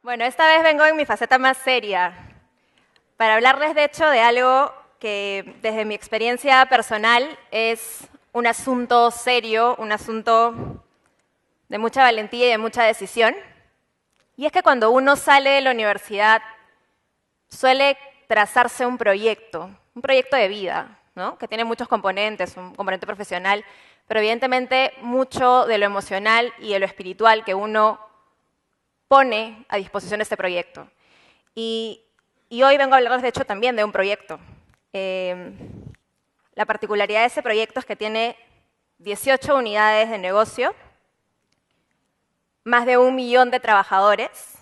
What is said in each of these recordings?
Bueno, esta vez vengo en mi faceta más seria, para hablarles de hecho de algo que desde mi experiencia personal es un asunto serio, un asunto de mucha valentía y de mucha decisión. Y es que cuando uno sale de la universidad suele trazarse un proyecto de vida, ¿no? Que tiene muchos componentes, un componente profesional, pero evidentemente mucho de lo emocional y de lo espiritual que uno pone a disposición de este proyecto. Y hoy vengo a hablarles, de hecho, también de un proyecto. La particularidad de ese proyecto es que tiene 18 unidades de negocio, más de 1 millón de trabajadores,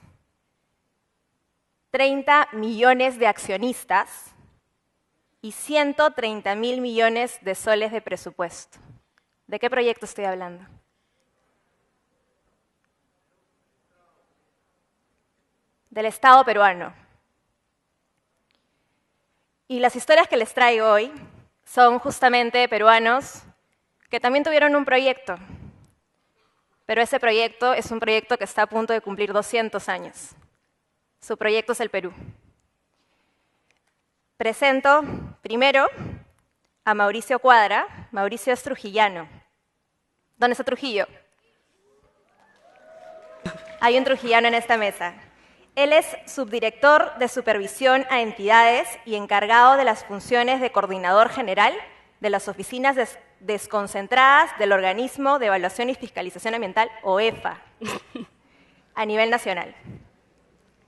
30 millones de accionistas y 130.000 millones de soles de presupuesto. ¿De qué proyecto estoy hablando? Del Estado peruano. Y las historias que les traigo hoy son justamente de peruanos que también tuvieron un proyecto, pero ese proyecto es un proyecto que está a punto de cumplir 200 años. Su proyecto es el Perú. Presento primero a Mauricio Cuadra. Mauricio es trujillano. ¿Dónde está Trujillo? Hay un trujillano en esta mesa. Él es subdirector de supervisión a entidades y encargado de las funciones de coordinador general de las oficinas desconcentradas del Organismo de Evaluación y Fiscalización Ambiental, OEFA, a nivel nacional.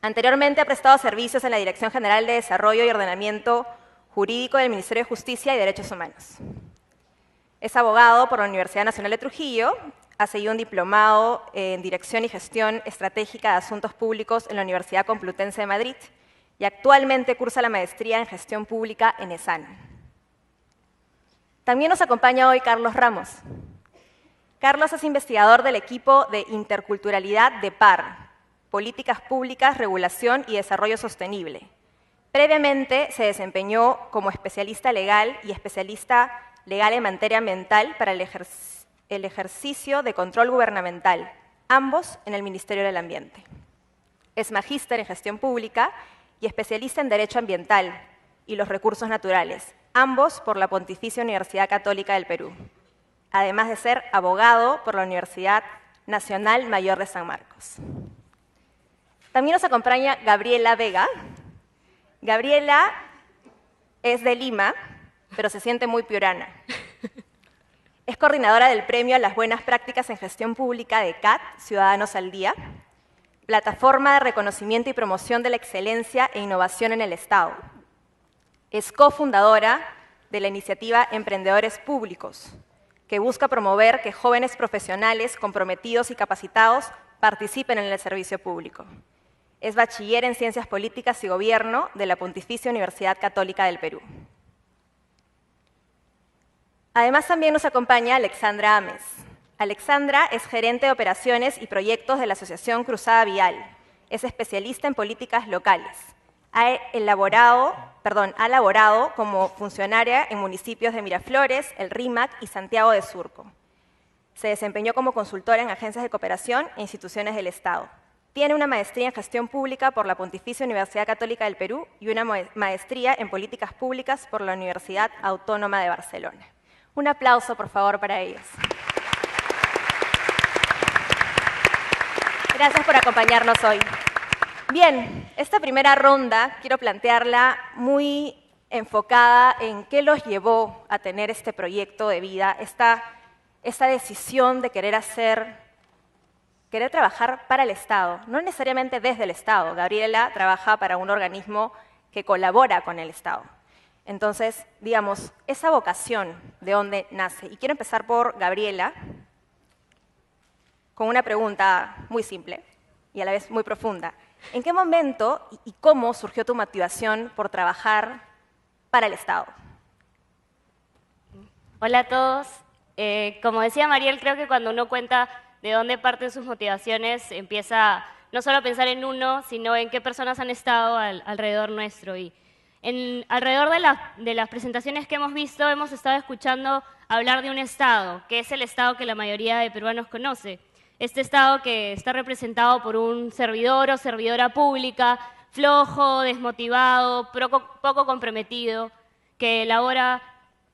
Anteriormente ha prestado servicios en la Dirección General de Desarrollo y Ordenamiento Jurídico del Ministerio de Justicia y Derechos Humanos. Es abogado por la Universidad Nacional de Trujillo. Ha seguido un diplomado en Dirección y Gestión Estratégica de Asuntos Públicos en la Universidad Complutense de Madrid y actualmente cursa la maestría en Gestión Pública en ESAN. También nos acompaña hoy Carlos Ramos. Carlos es investigador del equipo de interculturalidad de PAR, Políticas Públicas, Regulación y Desarrollo Sostenible. Previamente se desempeñó como especialista legal y especialista legal en materia ambiental para el ejercicio de control gubernamental, ambos en el Ministerio del Ambiente. Es magíster en Gestión Pública y especialista en Derecho Ambiental y los Recursos Naturales, ambos por la Pontificia Universidad Católica del Perú, además de ser abogado por la Universidad Nacional Mayor de San Marcos. También nos acompaña Gabriela Vega. Gabriela es de Lima, pero se siente muy piurana. Es coordinadora del Premio a las Buenas Prácticas en Gestión Pública de CAT, Ciudadanos al Día, plataforma de reconocimiento y promoción de la excelencia e innovación en el Estado. Es cofundadora de la iniciativa Emprendedores Públicos, que busca promover que jóvenes profesionales comprometidos y capacitados participen en el servicio público. Es bachiller en Ciencias Políticas y Gobierno de la Pontificia Universidad Católica del Perú. Además, también nos acompaña Alexandra Ames. Alexandra es gerente de operaciones y proyectos de la Asociación Cruzada Vial. Es especialista en políticas locales. Ha laborado como funcionaria en municipios de Miraflores, El Rímac y Santiago de Surco. Se desempeñó como consultora en agencias de cooperación e instituciones del Estado. Tiene una maestría en Gestión Pública por la Pontificia Universidad Católica del Perú y una maestría en Políticas Públicas por la Universidad Autónoma de Barcelona. Un aplauso, por favor, para ellos. Gracias por acompañarnos hoy. Bien, esta primera ronda quiero plantearla muy enfocada en qué los llevó a tener este proyecto de vida, esta decisión de querer trabajar para el Estado, no necesariamente desde el Estado. Gabriela trabaja para un organismo que colabora con el Estado. Entonces, digamos, esa vocación, ¿de dónde nace? Y quiero empezar por Gabriela, con una pregunta muy simple y a la vez muy profunda. ¿En qué momento y cómo surgió tu motivación por trabajar para el Estado? Hola a todos. Como decía Mariel, creo que cuando uno cuenta de dónde parten sus motivaciones, empieza no solo a pensar en uno, sino en qué personas han estado alrededor nuestro. Y alrededor de las presentaciones que hemos visto, hemos estado escuchando hablar de un Estado, que es el Estado que la mayoría de peruanos conoce. Este Estado que está representado por un servidor o servidora pública, flojo, desmotivado, poco comprometido, que elabora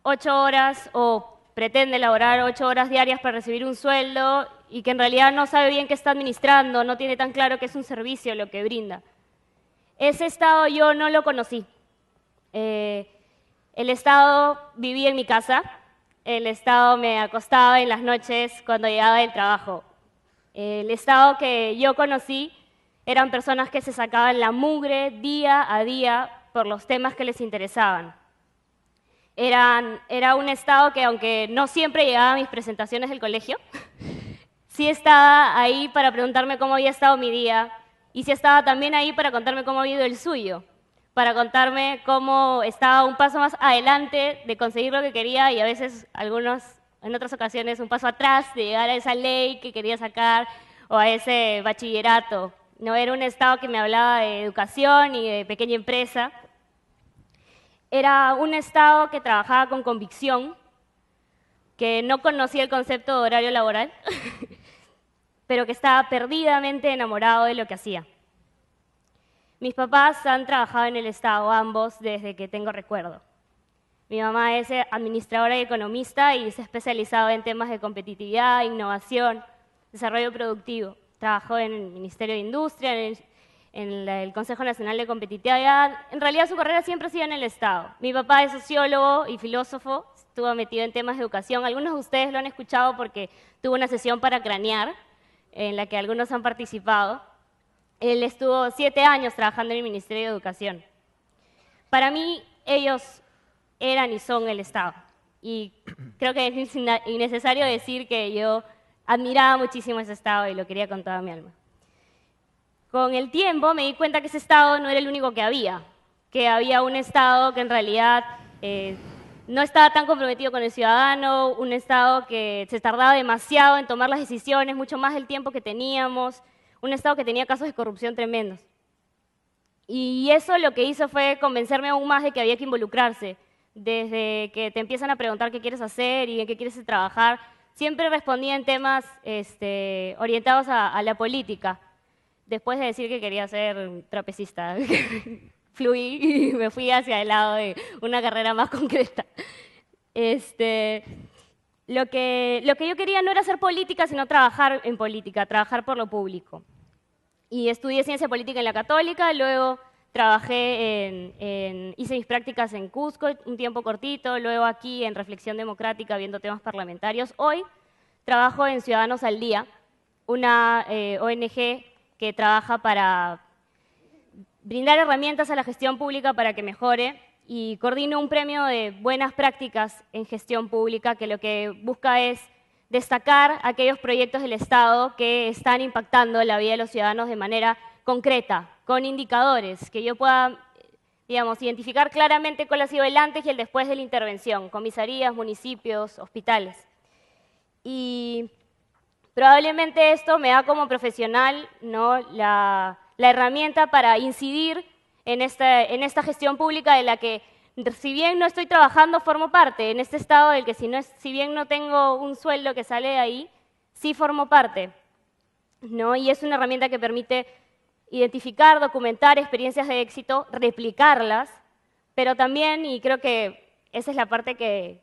8 horas o pretende elaborar 8 horas diarias para recibir un sueldo y que en realidad no sabe bien qué está administrando, no tiene tan claro que es un servicio lo que brinda. Ese Estado yo no lo conocí. El Estado vivía en mi casa, el Estado me acostaba en las noches cuando llegaba del trabajo. El Estado que yo conocí eran personas que se sacaban la mugre día a día por los temas que les interesaban. Era un Estado que, aunque no siempre llegaba a mis presentaciones del colegio, sí estaba ahí para preguntarme cómo había estado mi día y sí estaba también ahí para contarme cómo había ido el suyo, para contarme cómo estaba un paso más adelante de conseguir lo que quería y a veces en otras ocasiones un paso atrás de llegar a esa ley que quería sacar o a ese bachillerato. No era un Estado que me hablaba de educación y de pequeña empresa. Era un Estado que trabajaba con convicción, que no conocía el concepto de horario laboral, pero que estaba perdidamente enamorado de lo que hacía. Mis papás han trabajado en el Estado, ambos, desde que tengo recuerdo. Mi mamá es administradora y economista y se ha especializado en temas de competitividad, innovación, desarrollo productivo. Trabajó en el Ministerio de Industria, en el Consejo Nacional de Competitividad. En realidad su carrera siempre ha sido en el Estado. Mi papá es sociólogo y filósofo, estuvo metido en temas de educación. Algunos de ustedes lo han escuchado porque tuvo una sesión para cranear, en la que algunos han participado. Él estuvo 7 años trabajando en el Ministerio de Educación. Para mí, ellos eran y son el Estado. Y creo que es innecesario decir que yo admiraba muchísimo ese Estado y lo quería con toda mi alma. Con el tiempo me di cuenta que ese Estado no era el único que había un Estado que en realidad no estaba tan comprometido con el ciudadano, un Estado que se tardaba demasiado en tomar las decisiones, mucho más del tiempo que teníamos, un Estado que tenía casos de corrupción tremendos. Y eso lo que hizo fue convencerme aún más de que había que involucrarse. Desde que te empiezan a preguntar qué quieres hacer y en qué quieres trabajar, siempre respondía en temas orientados a la política. Después de decir que quería ser trapecista, fluí y me fui hacia el lado de una carrera más concreta. Lo que yo quería no era hacer política, sino trabajar en política, trabajar por lo público. Y estudié ciencia política en la Católica, luego hice mis prácticas en Cusco un tiempo cortito, luego aquí en Reflexión Democrática viendo temas parlamentarios. Hoy trabajo en Ciudadanos al Día, una ONG que trabaja para brindar herramientas a la gestión pública para que mejore y coordino un premio de buenas prácticas en gestión pública que lo que busca es destacar aquellos proyectos del Estado que están impactando la vida de los ciudadanos de manera concreta, con indicadores, que yo pueda, identificar claramente cuál ha sido el antes y el después de la intervención, comisarías, municipios, hospitales. Y probablemente esto me da como profesional, ¿no?, la herramienta para incidir en esta gestión pública de la que, si bien no estoy trabajando, formo parte, en este Estado del que si bien no tengo un sueldo que sale de ahí, sí formo parte, ¿no? Y es una herramienta que permite identificar, documentar experiencias de éxito, replicarlas, pero también, y creo que esa es la parte que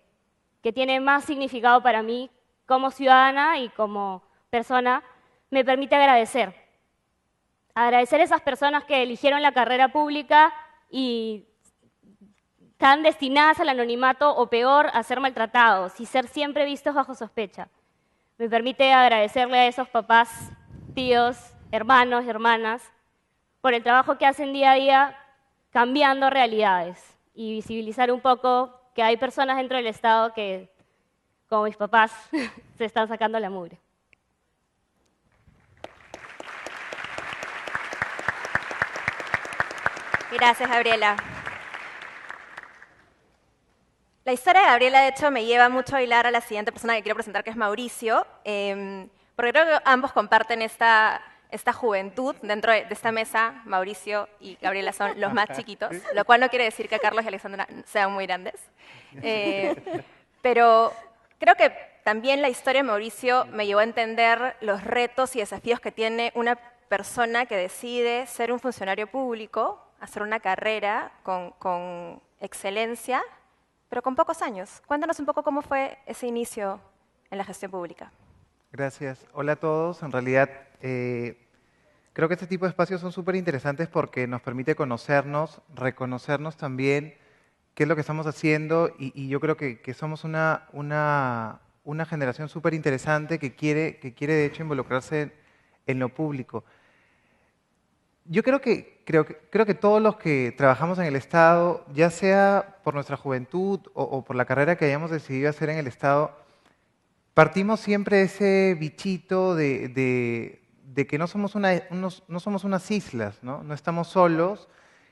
tiene más significado para mí como ciudadana y como persona, me permite agradecer. Agradecer a esas personas que eligieron la carrera pública y están destinadas al anonimato o peor, a ser maltratados y ser siempre vistos bajo sospecha. Me permite agradecerle a esos papás, tíos, hermanos, hermanas, por el trabajo que hacen día a día cambiando realidades y visibilizar un poco que hay personas dentro del Estado que, como mis papás, se están sacando la mugre. Gracias, Gabriela. La historia de Gabriela, de hecho, me lleva mucho a hilar a la siguiente persona que quiero presentar, que es Mauricio, porque creo que ambos comparten esta juventud. Dentro de esta mesa, Mauricio y Gabriela son los más chiquitos, lo cual no quiere decir que Carlos y Alexandra sean muy grandes. Pero creo que también la historia de Mauricio me llevó a entender los retos y desafíos que tiene una persona que decide ser un funcionario público, hacer una carrera con excelencia, pero con pocos años. Cuéntanos un poco cómo fue ese inicio en la gestión pública. Gracias. Hola a todos. En realidad, creo que este tipo de espacios son súper interesantes porque nos permite conocernos, reconocernos también qué es lo que estamos haciendo y yo creo que somos una generación súper interesante que quiere de hecho involucrarse en lo público. Yo creo que todos los que trabajamos en el Estado, ya sea por nuestra juventud o por la carrera que hayamos decidido hacer en el Estado, partimos siempre de ese bichito de que no somos unas islas, ¿no? No estamos solos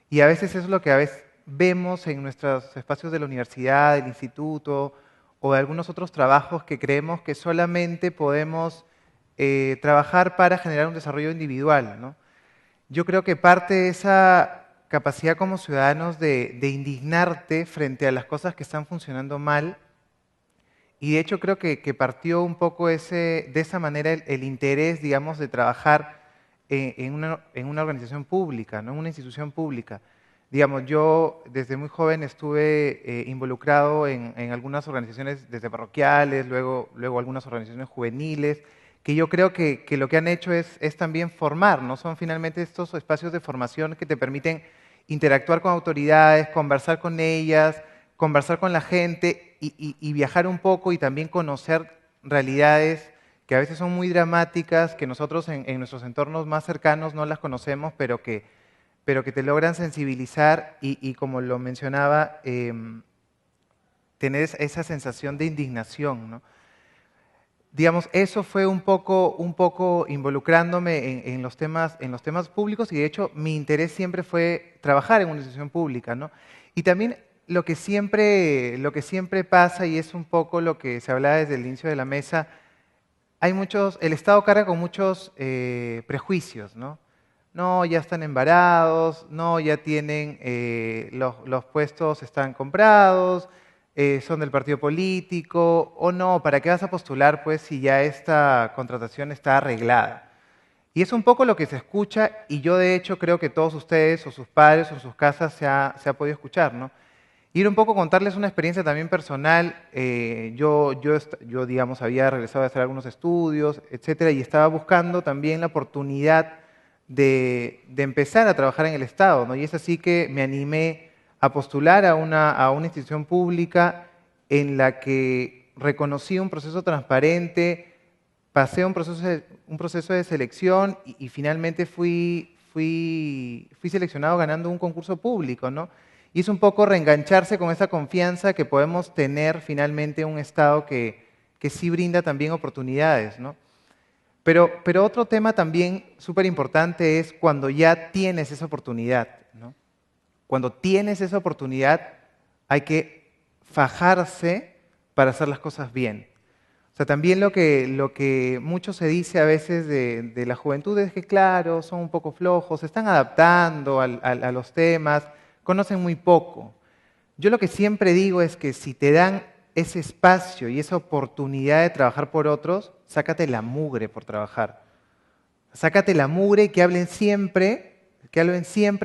y a veces eso es lo que a veces vemos en nuestros espacios de la universidad, del instituto o de algunos otros trabajos que creemos que solamente podemos trabajar para generar un desarrollo individual, ¿no? Yo creo que parte de esa capacidad como ciudadanos de indignarte frente a las cosas que están funcionando mal, y de hecho creo que partió un poco de esa manera el interés, digamos, de trabajar en una organización pública, ¿no? En una institución pública. Digamos, yo desde muy joven estuve involucrado en algunas organizaciones desde parroquiales, luego algunas organizaciones juveniles, que yo creo que lo que han hecho es también formar, ¿no? Son finalmente estos espacios de formación que te permiten interactuar con autoridades, conversar con ellas, conversar con la gente y viajar un poco y también conocer realidades que a veces son muy dramáticas, que nosotros en nuestros entornos más cercanos no las conocemos, pero que te logran sensibilizar y como lo mencionaba, tener esa sensación de indignación, ¿no? Digamos, eso fue un poco involucrándome en los temas públicos y de hecho mi interés siempre fue trabajar en una institución pública, ¿no? Y también lo que siempre pasa, y es un poco lo que se hablaba desde el inicio de la mesa, el Estado carga con muchos prejuicios, ¿no? No, ya están embarados, no, ya tienen, los puestos están comprados, son del partido político, o no, ¿para qué vas a postular pues si ya esta contratación está arreglada? Y es un poco lo que se escucha y yo de hecho creo que todos ustedes o sus padres o en sus casas se ha podido escuchar, ¿no? Ir un poco contarles una experiencia también personal. Yo, digamos, había regresado a hacer algunos estudios, etcétera, y estaba buscando también la oportunidad de empezar a trabajar en el Estado, ¿no? Y es así que me animé a postular a una institución pública en la que reconocí un proceso transparente, pasé un proceso de selección y finalmente fui seleccionado ganando un concurso público, ¿no? Y es un poco reengancharse con esa confianza que podemos tener finalmente en un Estado que sí brinda también oportunidades, ¿no? Pero otro tema también súper importante es cuando ya tienes esa oportunidad, ¿no? Cuando tienes esa oportunidad hay que fajarse para hacer las cosas bien. O sea, también lo que mucho se dice a veces de la juventud es que, claro, son un poco flojos, se están adaptando a los temas, conocen muy poco. Yo lo que siempre digo es que si te dan ese espacio y esa oportunidad de trabajar por otros, sácate la mugre por trabajar. Sácate la mugre y que hablen siempre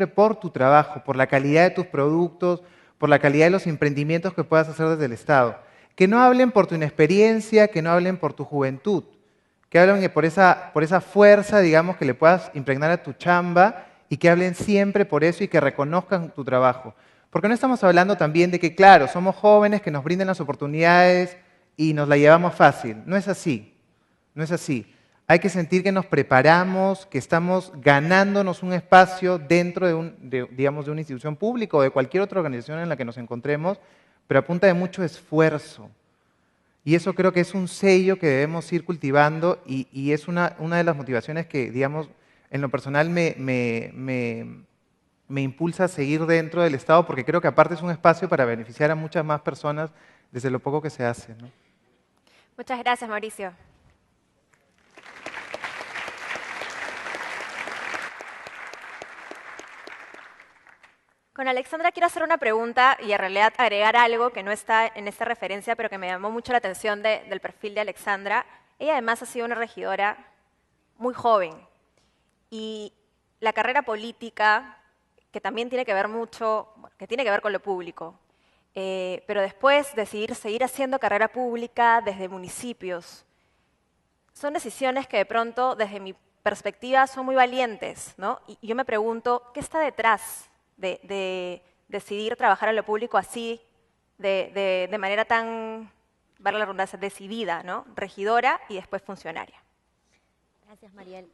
por tu trabajo, por la calidad de tus productos, por la calidad de los emprendimientos que puedas hacer desde el Estado. Que no hablen por tu inexperiencia, que no hablen por tu juventud, que hablen por esa fuerza, digamos, que le puedas impregnar a tu chamba y que hablen siempre por eso y que reconozcan tu trabajo. Porque no estamos hablando también de que, claro, somos jóvenes que nos brinden las oportunidades y nos la llevamos fácil. No es así, no es así. Hay que sentir que nos preparamos, que estamos ganándonos un espacio dentro digamos, de una institución pública o de cualquier otra organización en la que nos encontremos, pero a punta de mucho esfuerzo. Y eso creo que es un sello que debemos ir cultivando y es una de las motivaciones que, digamos, en lo personal me impulsa a seguir dentro del Estado porque creo que aparte es un espacio para beneficiar a muchas más personas desde lo poco que se hace, ¿no? Muchas gracias, Mauricio. Con Alexandra quiero hacer una pregunta y en realidad agregar algo que no está en esta referencia, pero que me llamó mucho la atención del perfil de Alexandra. Ella además ha sido una regidora muy joven y la carrera política, que también tiene que ver mucho, bueno, que tiene que ver con lo público, pero después decidir seguir haciendo carrera pública desde municipios, son decisiones que de pronto, desde mi perspectiva, son muy valientes, ¿no? Y yo me pregunto, ¿qué está detrás de decidir trabajar en lo público así, de manera tan, valga la redundancia, decidida, ¿no? Regidora y después funcionaria? Gracias, Mariel.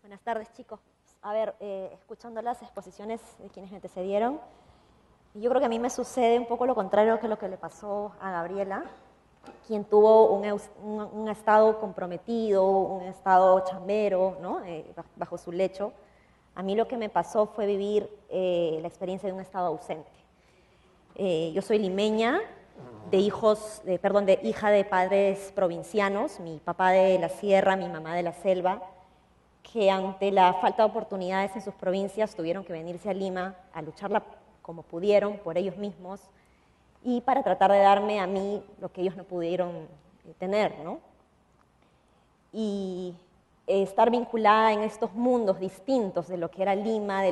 Buenas tardes, chicos. A ver, escuchando las exposiciones de quienes me antecedieron, yo creo que a mí me sucede un poco lo contrario que lo que le pasó a Gabriela, quien tuvo un estado comprometido, un estado chambero, ¿no? Bajo su lecho. A mí lo que me pasó fue vivir la experiencia de un estado ausente. Yo soy limeña, de hija de padres provincianos, mi papá de la sierra, mi mamá de la selva, que ante la falta de oportunidades en sus provincias tuvieron que venirse a Lima a lucharla como pudieron por ellos mismos y para tratar de darme a mí lo que ellos no pudieron tener, ¿no? Y estar vinculada en estos mundos distintos de lo que era Lima,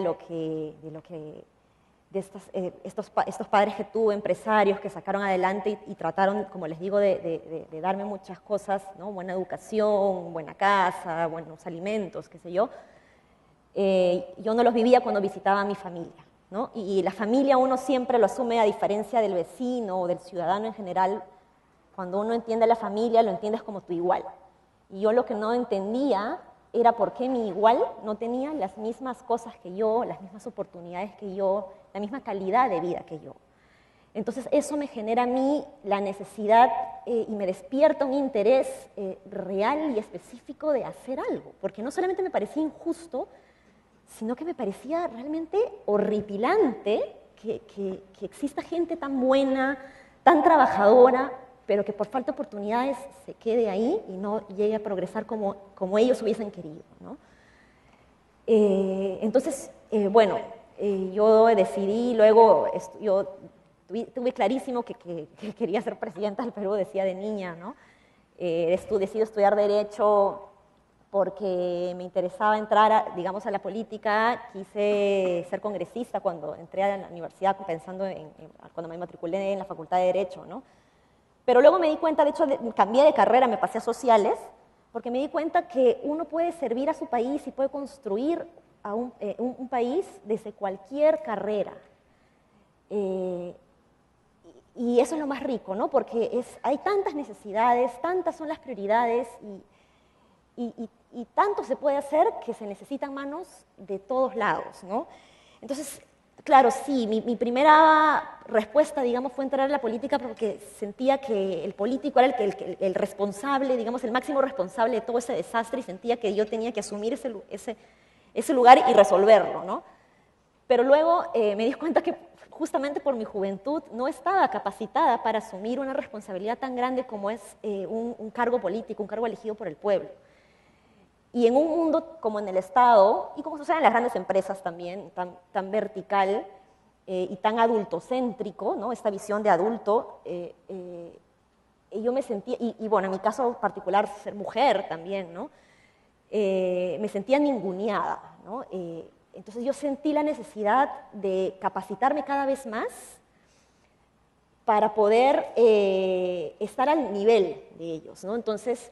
estos padres que tuve, empresarios que sacaron adelante y trataron, como les digo, de darme muchas cosas, ¿no? Buena educación, buena casa, buenos alimentos, qué sé yo. Yo no los vivía cuando visitaba a mi familia, ¿no? Y la familia uno siempre lo asume, a diferencia del vecino o del ciudadano en general. Cuando uno entiende a la familia, lo entiendes como tu igual. Y yo lo que no entendía era por qué mi igual no tenía las mismas cosas que yo, las mismas oportunidades que yo, la misma calidad de vida que yo. Entonces eso me genera a mí la necesidad y me despierta un interés real y específico de hacer algo, porque no solamente me parecía injusto, sino que me parecía realmente horripilante que exista gente tan buena, tan trabajadora, pero que por falta de oportunidades se quede ahí y no llegue a progresar como ellos hubiesen querido, ¿no? Entonces, yo decidí, luego yo tuve clarísimo que quería ser presidenta del Perú, decía de niña, ¿no? Decidí estudiar Derecho porque me interesaba entrar, digamos, a la política. Quise ser congresista cuando entré a la universidad, pensando cuando me matriculé en la Facultad de Derecho, ¿no? Pero luego me di cuenta, de hecho, cambié de carrera, me pasé a Sociales, porque me di cuenta que uno puede servir a su país y puede construir a un país desde cualquier carrera. Y eso es lo más rico, ¿no? Porque hay tantas necesidades, tantas son las prioridades y tanto se puede hacer que se necesitan manos de todos lados, ¿no? Entonces, claro, sí, mi primera respuesta, digamos, fue entrar a la política porque sentía que el político era el responsable, digamos, el máximo responsable de todo ese desastre y sentía que yo tenía que asumir ese lugar y resolverlo, ¿no? Pero luego me di cuenta que justamente por mi juventud no estaba capacitada para asumir una responsabilidad tan grande como es un cargo político, un cargo elegido por el pueblo. Y en un mundo como en el Estado, y como sucede en las grandes empresas también, tan vertical y tan adultocéntrico, ¿no? Esta visión de adulto, yo me sentía, y bueno, en mi caso particular, ser mujer también, ¿no? Me sentía ninguneada, ¿no? Entonces yo sentí la necesidad de capacitarme cada vez más para poder estar al nivel de ellos, ¿no? Entonces,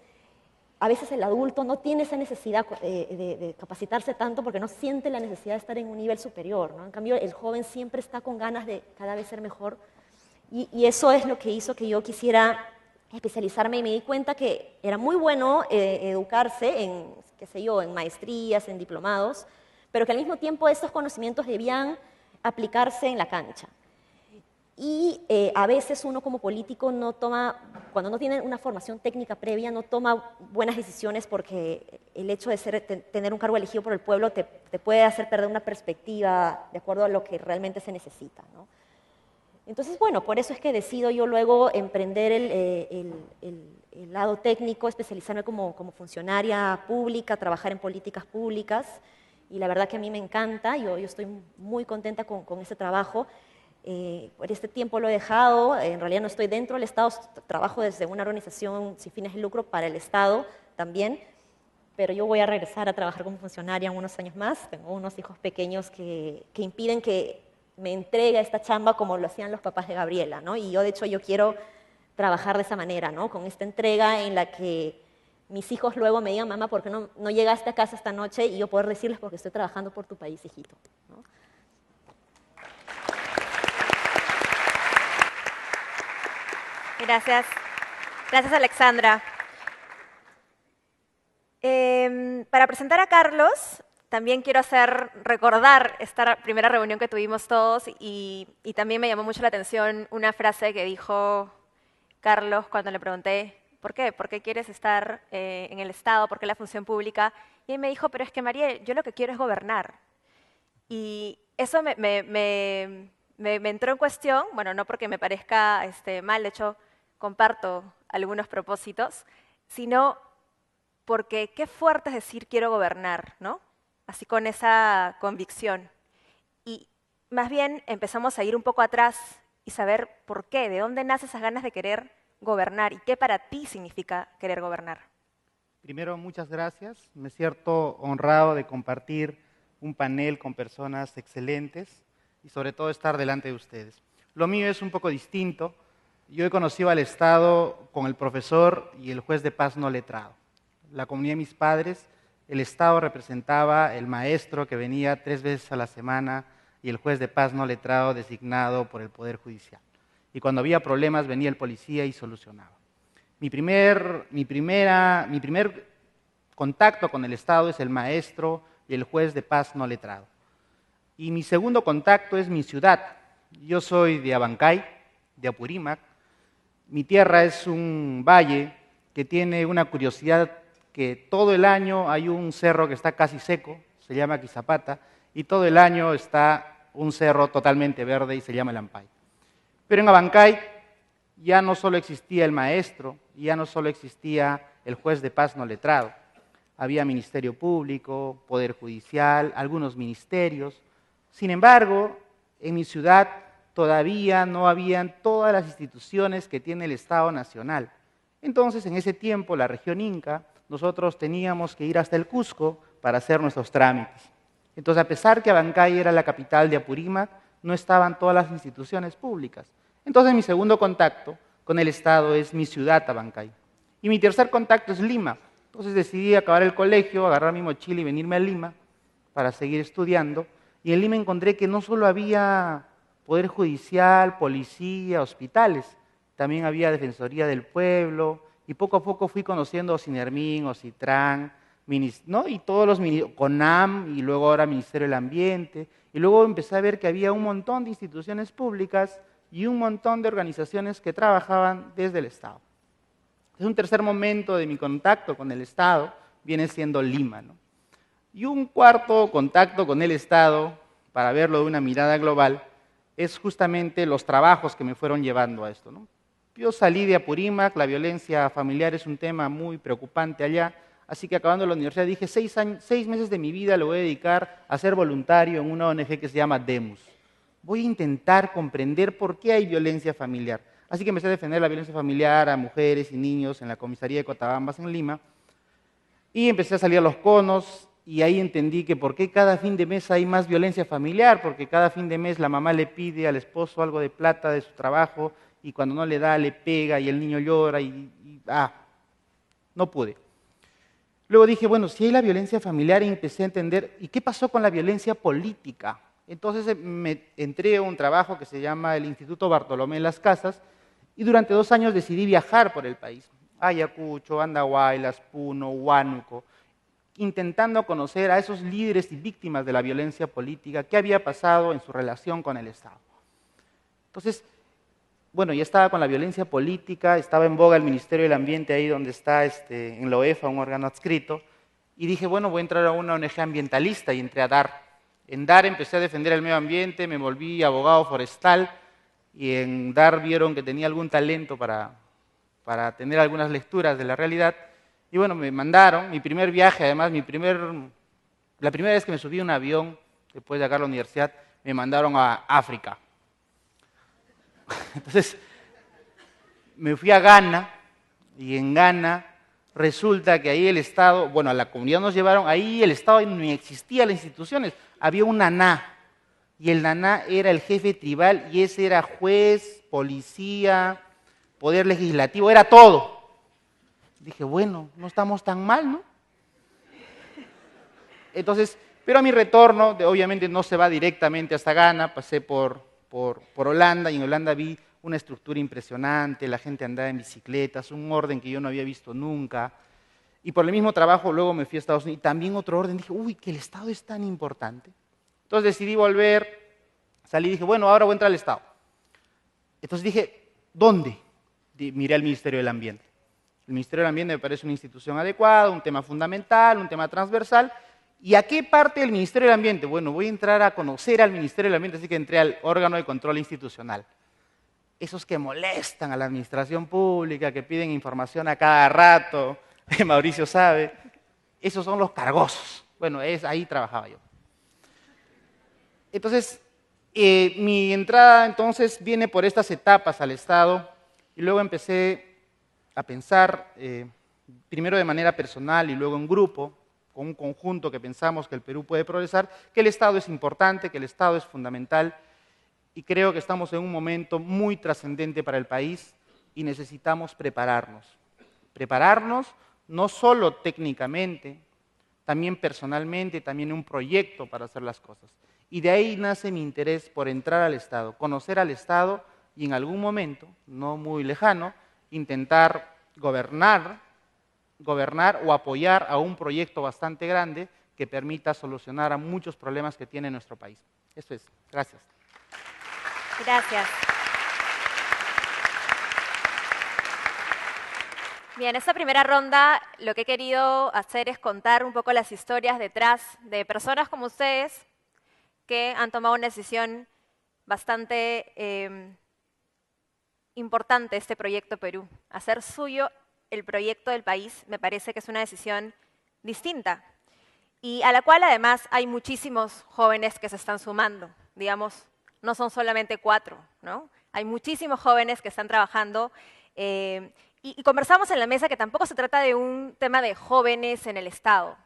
a veces el adulto no tiene esa necesidad de capacitarse tanto porque no siente la necesidad de estar en un nivel superior, ¿no? En cambio, el joven siempre está con ganas de cada vez ser mejor y eso es lo que hizo que yo quisiera especializarme y me di cuenta que era muy bueno educarse en, qué sé yo, en maestrías, en diplomados, pero que al mismo tiempo estos conocimientos debían aplicarse en la cancha. Y a veces uno como político no toma, cuando no tiene una formación técnica previa, no toma buenas decisiones porque el hecho de tener un cargo elegido por el pueblo te puede hacer perder una perspectiva de acuerdo a lo que realmente se necesita, ¿no? Entonces, bueno, por eso es que decido yo luego emprender el lado técnico, especializarme como funcionaria pública, trabajar en políticas públicas y la verdad que a mí me encanta, yo estoy muy contenta con este trabajo. Por este tiempo lo he dejado, en realidad no estoy dentro del Estado, trabajo desde una organización sin fines de lucro para el Estado también, pero yo voy a regresar a trabajar como funcionaria en unos años más. Tengo unos hijos pequeños que impiden que me entregue esta chamba como lo hacían los papás de Gabriela, ¿no? Y yo, de hecho, yo quiero trabajar de esa manera, ¿no? Con esta entrega en la que mis hijos luego me digan, mamá, ¿por qué no llegaste a casa esta noche? Y yo poder decirles, porque estoy trabajando por tu país, hijito, ¿no? Gracias. Gracias, Alexandra. Para presentar a Carlos, también quiero recordar esta primera reunión que tuvimos todos y también me llamó mucho la atención una frase que dijo Carlos cuando le pregunté, ¿por qué? ¿Por qué quieres estar en el Estado? ¿Por qué la función pública? Y él me dijo, pero es que Mariel, yo lo que quiero es gobernar. Y eso me entró en cuestión, bueno, no porque me parezca mal, de hecho comparto algunos propósitos, sino porque qué fuerte es decir quiero gobernar, ¿no? Así con esa convicción. Y más bien empezamos a ir un poco atrás y saber por qué, de dónde nacen esas ganas de querer gobernar y qué para ti significa querer gobernar. Primero, muchas gracias. Me siento honrado de compartir un panel con personas excelentes y sobre todo estar delante de ustedes. Lo mío es un poco distinto. Yo he conocido al Estado con el profesor y el juez de paz no letrado. La comunidad de mis padres, el Estado representaba el maestro que venía 3 veces a la semana y el juez de paz no letrado designado por el Poder Judicial. Y cuando había problemas venía el policía y solucionaba. Mi primer contacto con el Estado es el maestro y el juez de paz no letrado. Y mi segundo contacto es mi ciudad. Yo soy de Abancay, de Apurímac. Mi tierra es un valle que tiene una curiosidad que todo el año hay un cerro que está casi seco, se llama Quizapata, y todo el año está un cerro totalmente verde y se llama el Ampay. Pero en Abancay ya no solo existía el maestro, ya no solo existía el juez de paz no letrado, había Ministerio Público, Poder Judicial, algunos ministerios. Sin embargo, en mi ciudad todavía no habían todas las instituciones que tiene el Estado Nacional. Entonces, en ese tiempo, la región Inca, nosotros teníamos que ir hasta el Cusco para hacer nuestros trámites. Entonces, a pesar que Abancay era la capital de Apurímac, no estaban todas las instituciones públicas. Entonces, mi segundo contacto con el Estado es mi ciudad, Abancay. Y mi tercer contacto es Lima. Entonces decidí acabar el colegio, agarrar mi mochila y venirme a Lima para seguir estudiando. Y en Lima encontré que no solo había Poder Judicial, policía, hospitales, también había Defensoría del Pueblo, y poco a poco fui conociendo Ocinermin, Ocitran, ¿no? Y todos los CONAM, y luego ahora Ministerio del Ambiente, y luego empecé a ver que había un montón de instituciones públicas y un montón de organizaciones que trabajaban desde el Estado. Es un tercer momento de mi contacto con el Estado, viene siendo Lima, ¿no? Y un cuarto contacto con el Estado, para verlo de una mirada global, es justamente los trabajos que me fueron llevando a esto, ¿no? Yo salí de Apurímac, la violencia familiar es un tema muy preocupante allá, así que acabando la universidad dije, 6 meses de mi vida lo voy a dedicar a ser voluntario en una ONG que se llama Demus. Voy a intentar comprender por qué hay violencia familiar. Así que empecé a defender la violencia familiar a mujeres y niños en la comisaría de Cotabambas en Lima, y empecé a salir a los conos, y ahí entendí que por qué cada fin de mes hay más violencia familiar, porque cada fin de mes la mamá le pide al esposo algo de plata de su trabajo, y cuando no le da, le pega, y el niño llora, no pude. Luego dije, bueno, si hay la violencia familiar, y empecé a entender, ¿y qué pasó con la violencia política? Entonces me entré a un trabajo que se llama el Instituto Bartolomé Las Casas, y durante 2 años decidí viajar por el país, Ayacucho, Andahuaylas, Puno, Huánuco, intentando conocer a esos líderes y víctimas de la violencia política, qué había pasado en su relación con el Estado. Entonces, bueno, ya estaba con la violencia política, estaba en boga el Ministerio del Ambiente, ahí donde está en la OEFA, un órgano adscrito, y dije, bueno, voy a entrar a una ONG ambientalista, y entré a DAR. En DAR empecé a defender el medio ambiente, me volví abogado forestal, y en DAR vieron que tenía algún talento para tener algunas lecturas de la realidad, y bueno, me mandaron, mi primer viaje, además, mi primer La primera vez que me subí a un avión, después de acabar la universidad, me mandaron a África. Entonces, me fui a Ghana, y en Ghana resulta que ahí el Estado, bueno, a la comunidad nos llevaron, ahí el Estado ni existía las instituciones, había un naná, y el naná era el jefe tribal, y ese era juez, policía, poder legislativo, era todo. Dije, bueno, no estamos tan mal, ¿no? Entonces, pero a mi retorno, obviamente no se va directamente hasta Ghana, pasé por Holanda, y en Holanda vi una estructura impresionante, la gente andaba en bicicletas, un orden que yo no había visto nunca. Y por el mismo trabajo luego me fui a Estados Unidos, y también otro orden, dije, uy, que el Estado es tan importante. Entonces decidí volver, salí y dije, bueno, ahora voy a entrar al Estado. Entonces dije, ¿dónde? Miré al Ministerio del Ambiente. El Ministerio del Ambiente me parece una institución adecuada, un tema fundamental, un tema transversal. ¿Y a qué parte del Ministerio del Ambiente? Bueno, voy a entrar a conocer al Ministerio del Ambiente, así que entré al órgano de control institucional. Esos que molestan a la administración pública, que piden información a cada rato, Mauricio sabe, esos son los cargosos. Bueno, ahí trabajaba yo. Entonces, mi entrada entonces viene por estas etapas al Estado, y luego empecé a pensar, primero de manera personal y luego en grupo, con un conjunto que pensamos que el Perú puede progresar, que el Estado es importante, que el Estado es fundamental, y creo que estamos en un momento muy trascendente para el país y necesitamos prepararnos. Prepararnos no solo técnicamente, también personalmente, también un proyecto para hacer las cosas. Y de ahí nace mi interés por entrar al Estado, conocer al Estado y en algún momento, no muy lejano, intentar gobernar o apoyar a un proyecto bastante grande que permita solucionar a muchos problemas que tiene nuestro país. Eso es. Gracias. Gracias. Bien, esta primera ronda lo que he querido hacer es contar un poco las historias detrás de personas como ustedes que han tomado una decisión bastante importante, este proyecto Perú. Hacer suyo el proyecto del país me parece que es una decisión distinta y a la cual además hay muchísimos jóvenes que se están sumando, digamos, no son solamente 4, ¿no? Hay muchísimos jóvenes que están trabajando y conversamos en la mesa que tampoco se trata de un tema de jóvenes en el Estado.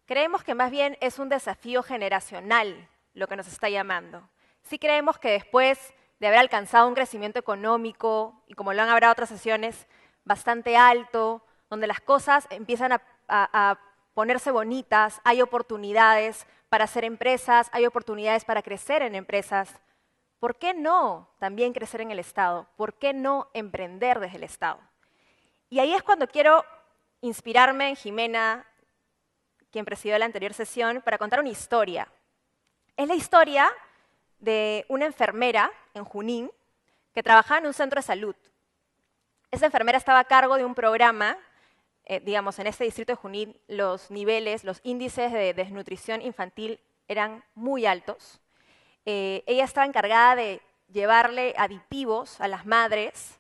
Creemos que más bien es un desafío generacional lo que nos está llamando. Sí creemos que después de haber alcanzado un crecimiento económico, y como lo han hablado otras sesiones, bastante alto, donde las cosas empiezan a ponerse bonitas, hay oportunidades para hacer empresas, hay oportunidades para crecer en empresas. ¿Por qué no también crecer en el Estado? ¿Por qué no emprender desde el Estado? Y ahí es cuando quiero inspirarme en Jimena, quien presidió la anterior sesión, para contar una historia. Es la historia de una enfermera en Junín que trabajaba en un centro de salud. Esa enfermera estaba a cargo de un programa, digamos, en este distrito de Junín los niveles, los índices de desnutrición infantil eran muy altos. Ella estaba encargada de llevarle aditivos a las madres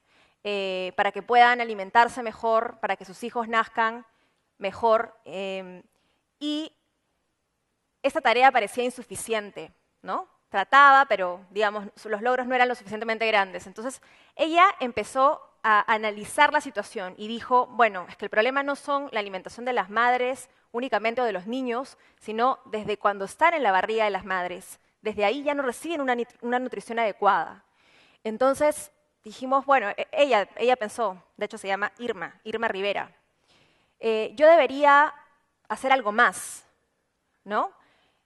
para que puedan alimentarse mejor, para que sus hijos nazcan mejor. Y esta tarea parecía insuficiente, ¿no? Trataba, pero digamos, los logros no eran lo suficientemente grandes. Entonces, ella empezó a analizar la situación y dijo, bueno, es que el problema no son la alimentación de las madres únicamente o de los niños, sino desde cuando están en la barriga de las madres. Desde ahí ya no reciben una nutrición adecuada. Entonces, dijimos, bueno, ella pensó, de hecho se llama Irma Rivera, yo debería hacer algo más, ¿no?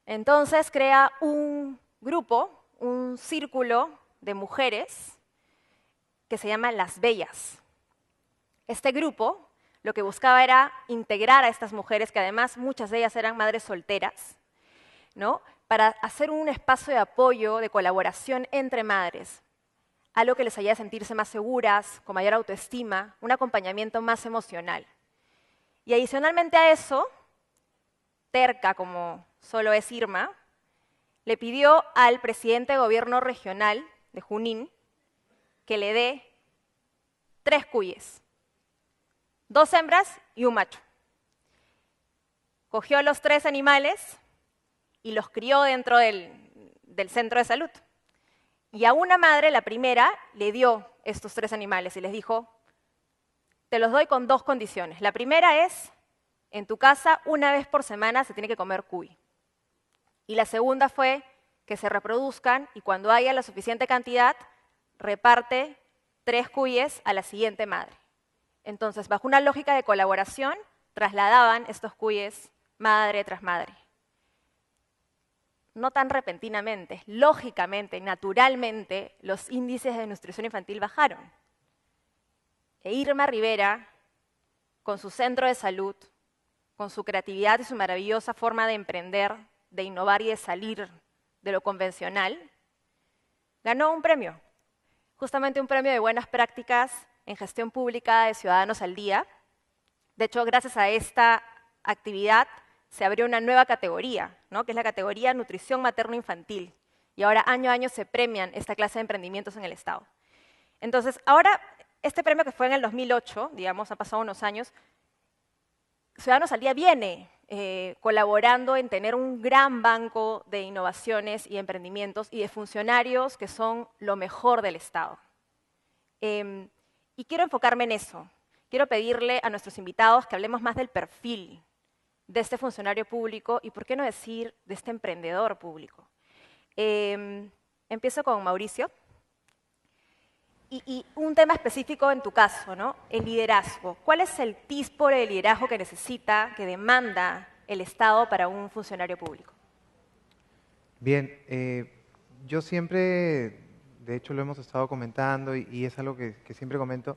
Entonces crea un grupo, un círculo de mujeres que se llama Las Bellas. Este grupo lo que buscaba era integrar a estas mujeres, que además muchas de ellas eran madres solteras, ¿no? Para hacer un espacio de apoyo, de colaboración entre madres, algo que les ayude a sentirse más seguras, con mayor autoestima, un acompañamiento más emocional. Y adicionalmente a eso, terca como solo es Irma, le pidió al presidente de gobierno regional de Junín que le dé 3 cuyes, 2 hembras y un macho. Cogió los 3 animales y los crió dentro del centro de salud. Y a una madre, la primera, le dio estos 3 animales y les dijo, te los doy con 2 condiciones. La primera es, en tu casa, 1 vez por semana se tiene que comer cuy. Y la segunda fue que se reproduzcan y cuando haya la suficiente cantidad, reparte 3 cuyes a la siguiente madre. Entonces, bajo una lógica de colaboración, trasladaban estos cuyes madre tras madre. No tan repentinamente, lógicamente, naturalmente, los índices de nutrición infantil bajaron. E Irma Rivera, con su centro de salud, con su creatividad y su maravillosa forma de emprender, de innovar y de salir de lo convencional, ganó un premio, justamente un premio de buenas prácticas en gestión pública de Ciudadanos al Día. De hecho, gracias a esta actividad se abrió una nueva categoría, ¿no? Que es la categoría Nutrición Materno-Infantil. Y ahora, año a año, se premian esta clase de emprendimientos en el Estado. Entonces, ahora, este premio que fue en el 2008, digamos, ha pasado unos años, Ciudadanos al Día viene colaborando en tener un gran banco de innovaciones y emprendimientos y de funcionarios que son lo mejor del Estado. Y quiero enfocarme en eso. Quiero pedirle a nuestros invitados que hablemos más del perfil de este funcionario público y, por qué no decir, de este emprendedor público. Empiezo con Mauricio. Y un tema específico en tu caso, ¿no? El liderazgo. ¿Cuál es el tipo de liderazgo que necesita, que demanda el Estado para un funcionario público? Bien, yo siempre, de hecho lo hemos estado comentando y es algo que siempre comento,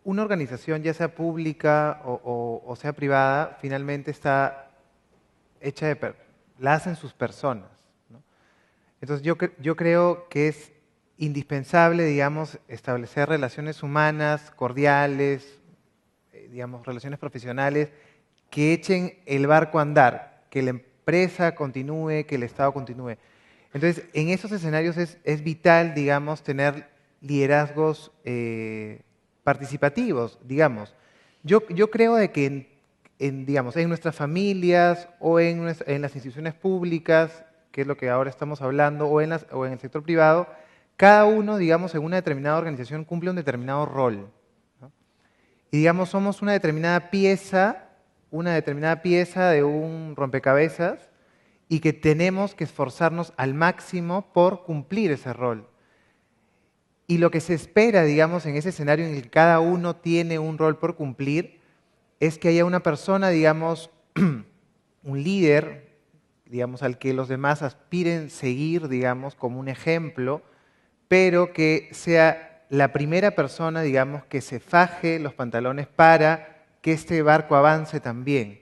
una organización, ya sea pública o sea privada, finalmente está hecha la hacen sus personas, ¿no? Entonces yo creo que es indispensable, digamos, establecer relaciones humanas, cordiales, digamos, relaciones profesionales, que echen el barco a andar, que la empresa continúe, que el Estado continúe. Entonces, en esos escenarios es vital, digamos, tener liderazgos participativos, digamos. Yo creo de que digamos, en nuestras familias o en las instituciones públicas, que es lo que ahora estamos hablando, o en el sector privado, cada uno, digamos, en una determinada organización cumple un determinado rol, ¿no? Y, digamos, somos una determinada pieza de un rompecabezas y que tenemos que esforzarnos al máximo por cumplir ese rol. Y lo que se espera, digamos, en ese escenario en el que cada uno tiene un rol por cumplir, es que haya una persona, digamos, un líder, digamos, al que los demás aspiren seguir, digamos, como un ejemplo, pero que sea la primera persona, digamos, que se faje los pantalones para que este barco avance también.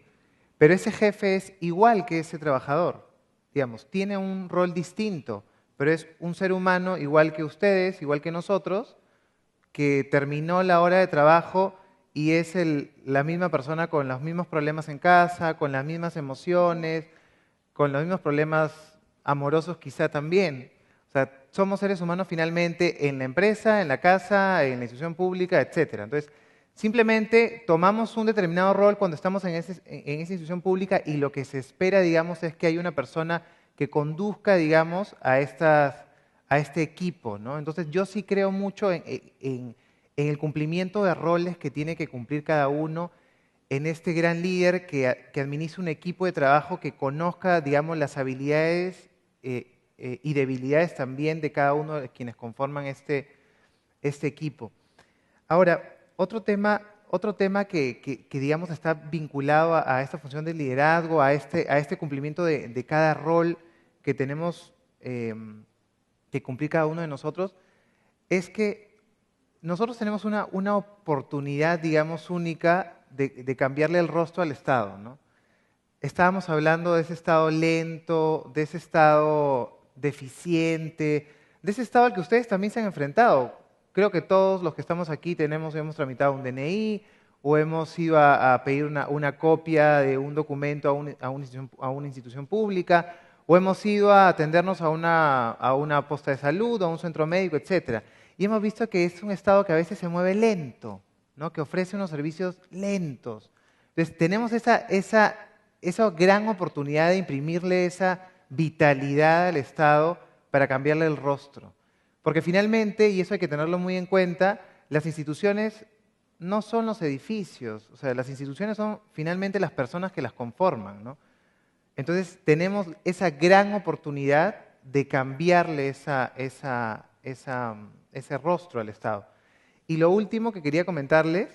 Pero ese jefe es igual que ese trabajador, digamos, tiene un rol distinto, pero es un ser humano igual que ustedes, igual que nosotros, que terminó la hora de trabajo y es la misma persona con los mismos problemas en casa, con las mismas emociones, con los mismos problemas amorosos quizá también. O sea, somos seres humanos finalmente en la empresa, en la casa, en la institución pública, etc. Entonces, simplemente tomamos un determinado rol cuando estamos en esa institución pública y lo que se espera, digamos, es que haya una persona que conduzca, digamos, a este equipo, ¿no? Entonces, yo sí creo mucho en el cumplimiento de roles que tiene que cumplir cada uno, en este gran líder que administre un equipo de trabajo que conozca, digamos, las habilidades y debilidades también de cada uno de quienes conforman este equipo. Ahora, otro tema que digamos está vinculado a esta función de liderazgo, a este cumplimiento de cada rol que tenemos que cumplir cada uno de nosotros, es que nosotros tenemos una oportunidad, digamos, única de cambiarle el rostro al Estado, ¿no? Estábamos hablando de ese Estado lento, de ese Estado deficiente, de ese Estado al que ustedes también se han enfrentado. Creo que todos los que estamos aquí hemos tramitado un DNI o hemos ido a pedir una copia de un documento a una institución pública o hemos ido a atendernos a una posta de salud, a un centro médico, etc. Y hemos visto que es un Estado que a veces se mueve lento, ¿no? Que ofrece unos servicios lentos. Entonces, tenemos esa esa gran oportunidad de imprimirle esa vitalidad al Estado para cambiarle el rostro. Porque finalmente, y eso hay que tenerlo muy en cuenta, las instituciones no son los edificios, o sea, las instituciones son finalmente las personas que las conforman, ¿no? Entonces tenemos esa gran oportunidad de cambiarle ese rostro al Estado. Y lo último que quería comentarles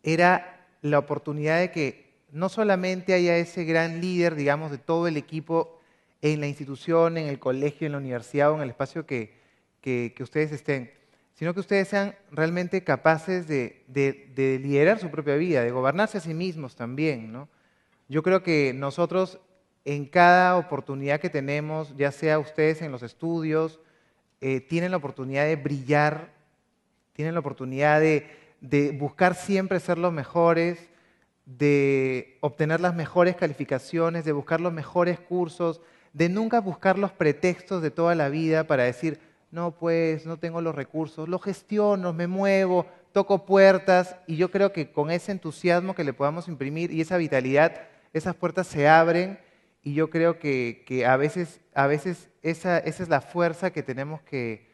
era la oportunidad de que no solamente haya ese gran líder, digamos, de todo el equipo en la institución, en el colegio, en la universidad o en el espacio que ustedes estén, sino que ustedes sean realmente capaces de liderar su propia vida, de gobernarse a sí mismos también, ¿no? Yo creo que nosotros en cada oportunidad que tenemos, ya sea ustedes en los estudios, tienen la oportunidad de brillar, tienen la oportunidad de buscar siempre ser los mejores, de obtener las mejores calificaciones, de buscar los mejores cursos, de nunca buscar los pretextos de toda la vida para decir, no, pues, no tengo los recursos, los gestiono, me muevo, toco puertas, y yo creo que con ese entusiasmo que le podamos imprimir y esa vitalidad, esas puertas se abren, y yo creo que a veces esa es la fuerza que tenemos que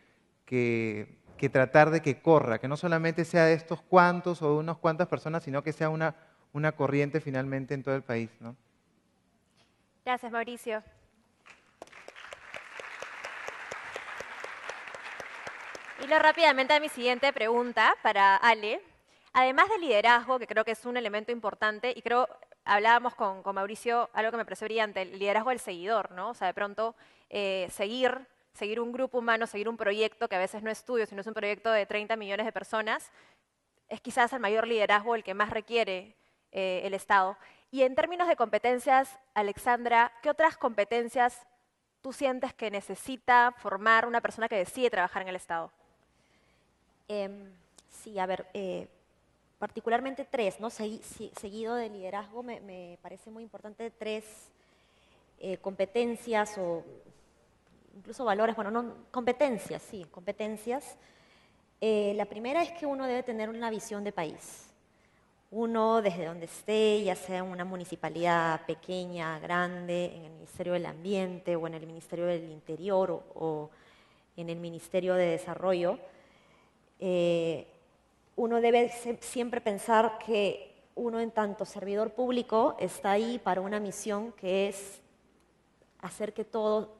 tratar de que corra, que no solamente sea de estos cuantos o de unas cuantas personas, sino que sea una corriente finalmente en todo el país, ¿no? Gracias, Mauricio. Hilo rápidamente a mi siguiente pregunta para Ale. Además del liderazgo, que creo que es un elemento importante, y creo, hablábamos con Mauricio, algo que me pareció brillante, el liderazgo del seguidor, ¿no? O sea, de pronto seguir un grupo humano, seguir un proyecto que a veces no es tuyo, sino es un proyecto de 30 millones de personas, es quizás el mayor liderazgo, el que más requiere el Estado. Y en términos de competencias, Alexandra, ¿qué otras competencias tú sientes que necesita formar una persona que decide trabajar en el Estado? Sí, a ver, particularmente tres, ¿no? Seguido de liderazgo, me parece muy importante tres competencias o incluso valores, bueno, no, competencias, sí, competencias. La primera es que uno debe tener una visión de país. Uno, desde donde esté, ya sea en una municipalidad pequeña, grande, en el Ministerio del Ambiente o en el Ministerio del Interior o en el Ministerio de Desarrollo, uno debe siempre pensar que uno en tanto servidor público está ahí para una misión que es hacer que todo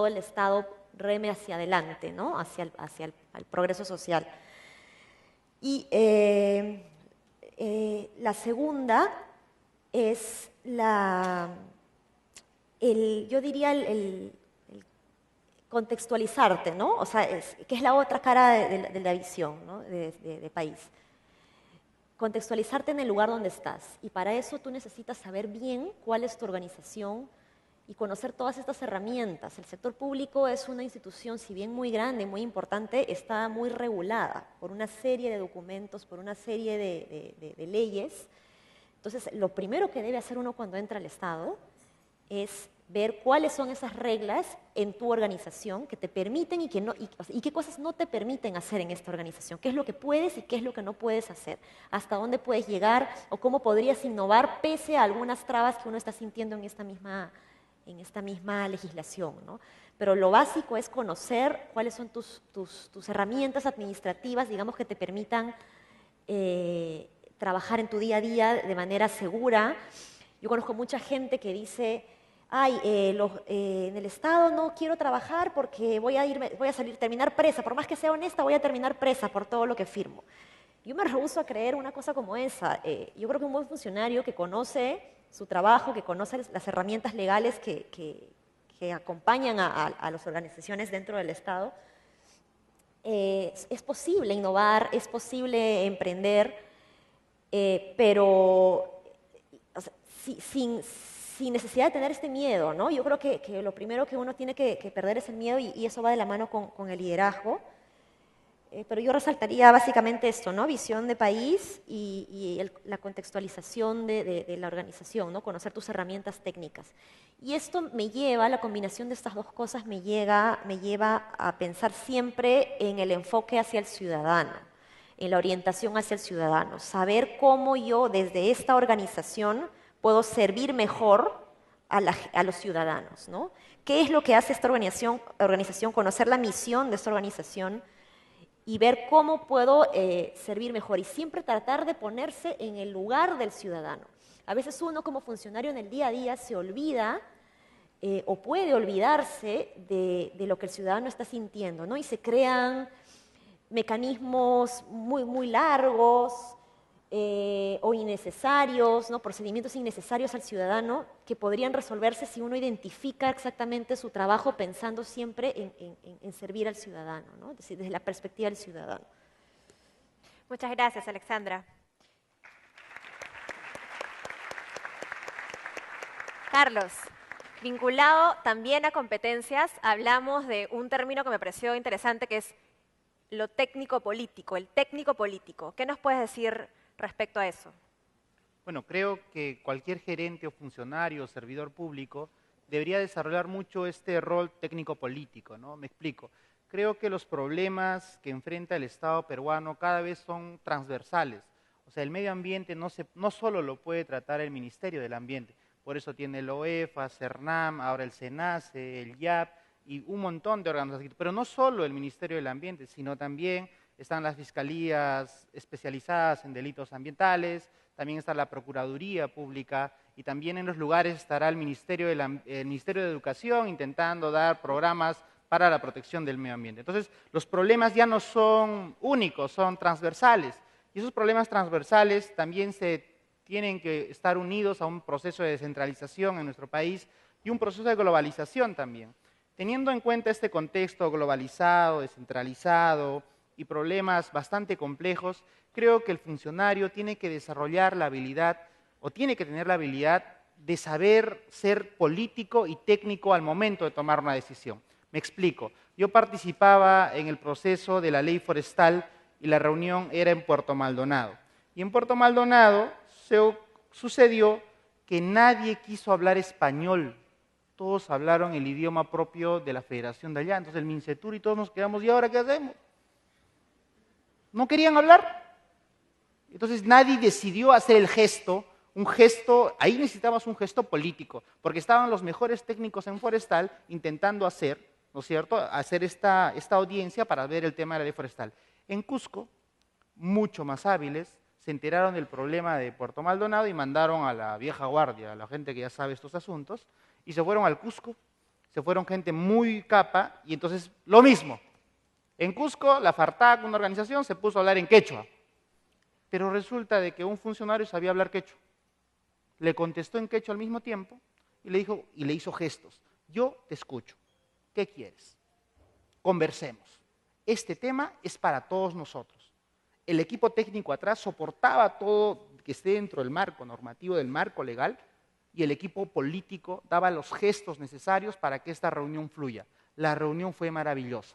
el Estado reme hacia adelante, ¿no? hacia el progreso social. Y la segunda es yo diría el contextualizarte, ¿no? O sea, que es la otra cara de la visión, ¿no? de país. Contextualizarte en el lugar donde estás. Y para eso tú necesitas saber bien cuál es tu organización y conocer todas estas herramientas. El sector público es una institución, si bien muy grande, muy importante, está muy regulada por una serie de documentos, por una serie de leyes. Entonces, lo primero que debe hacer uno cuando entra al Estado es ver cuáles son esas reglas en tu organización que te permiten y qué cosas no te permiten hacer en esta organización, qué es lo que puedes y qué es lo que no puedes hacer, hasta dónde puedes llegar o cómo podrías innovar pese a algunas trabas que uno está sintiendo en esta misma legislación, ¿no? Pero lo básico es conocer cuáles son tus herramientas administrativas, digamos, que te permitan trabajar en tu día a día de manera segura. Yo conozco mucha gente que dice, ay, en el Estado no quiero trabajar porque voy a terminar presa, por más que sea honesta, voy a terminar presa por todo lo que firmo. Yo me rehúso a creer una cosa como esa. Yo creo que un buen funcionario que conoce su trabajo, que conoce las herramientas legales que acompañan a las organizaciones dentro del Estado, es posible innovar, es posible emprender, pero o sea, sin necesidad de tener este miedo, ¿no? Yo creo que lo primero que uno tiene que perder es el miedo y eso va de la mano con el liderazgo. Pero yo resaltaría básicamente esto, ¿no? Visión de país y la contextualización de la organización, ¿no? Conocer tus herramientas técnicas. Y esto la combinación de estas dos cosas me lleva a pensar siempre en el enfoque hacia el ciudadano, en la orientación hacia el ciudadano. Saber cómo yo desde esta organización puedo servir mejor a los ciudadanos, ¿no? ¿Qué es lo que hace esta organización? Conocer la misión de esta organización y ver cómo puedo servir mejor y siempre tratar de ponerse en el lugar del ciudadano. A veces uno como funcionario en el día a día se olvida o puede olvidarse de lo que el ciudadano está sintiendo, ¿no? Y se crean mecanismos muy largos o innecesarios, ¿no? Procedimientos innecesarios al ciudadano que podrían resolverse si uno identifica exactamente su trabajo pensando siempre en servir al ciudadano, ¿no? Es decir, desde la perspectiva del ciudadano. Muchas gracias, Alexandra. Carlos, vinculado también a competencias, hablamos de un término que me pareció interesante, que es lo técnico-político, el técnico-político. ¿Qué nos puedes decir respecto a eso? Bueno, creo que cualquier gerente o funcionario o servidor público debería desarrollar mucho este rol técnico-político, ¿no? Me explico. Creo que los problemas que enfrenta el Estado peruano cada vez son transversales. O sea, el medio ambiente no solo lo puede tratar el Ministerio del Ambiente, por eso tiene el OEFA, CERNAM, ahora el SENACE, el IAP y un montón de organizaciones. Pero no solo el Ministerio del Ambiente, sino también están las fiscalías especializadas en delitos ambientales, también está la Procuraduría Pública y también en los lugares estará el Ministerio de Educación intentando dar programas para la protección del medio ambiente. Entonces, los problemas ya no son únicos, son transversales. Y esos problemas transversales también tienen que estar unidos a un proceso de descentralización en nuestro país y un proceso de globalización también. Teniendo en cuenta este contexto globalizado, descentralizado y problemas bastante complejos, creo que el funcionario tiene que desarrollar la habilidad o tiene que tener la habilidad de saber ser político y técnico al momento de tomar una decisión. Me explico. Yo participaba en el proceso de la ley forestal y la reunión era en Puerto Maldonado. Y en Puerto Maldonado sucedió que nadie quiso hablar español. Todos hablaron el idioma propio de la federación de allá. Entonces el Mincetur y todos nos quedamos, ¿y ahora qué hacemos? No querían hablar. Entonces nadie decidió hacer el gesto, un gesto, ahí necesitábamos un gesto político, porque estaban los mejores técnicos en forestal intentando hacer, ¿no es cierto?, hacer esta audiencia para ver el tema de la ley forestal. En Cusco, mucho más hábiles, se enteraron del problema de Puerto Maldonado y mandaron a la vieja guardia, a la gente que ya sabe estos asuntos, y se fueron al Cusco, se fueron gente muy capa, y entonces lo mismo. En Cusco, la FARTAC, una organización, se puso a hablar en quechua, pero resulta de que un funcionario sabía hablar quechua. Le contestó en quechua al mismo tiempo y le hizo gestos. Yo te escucho. ¿Qué quieres? Conversemos. Este tema es para todos nosotros. El equipo técnico atrás soportaba todo que esté dentro del marco normativo, del marco legal, y el equipo político daba los gestos necesarios para que esta reunión fluya. La reunión fue maravillosa.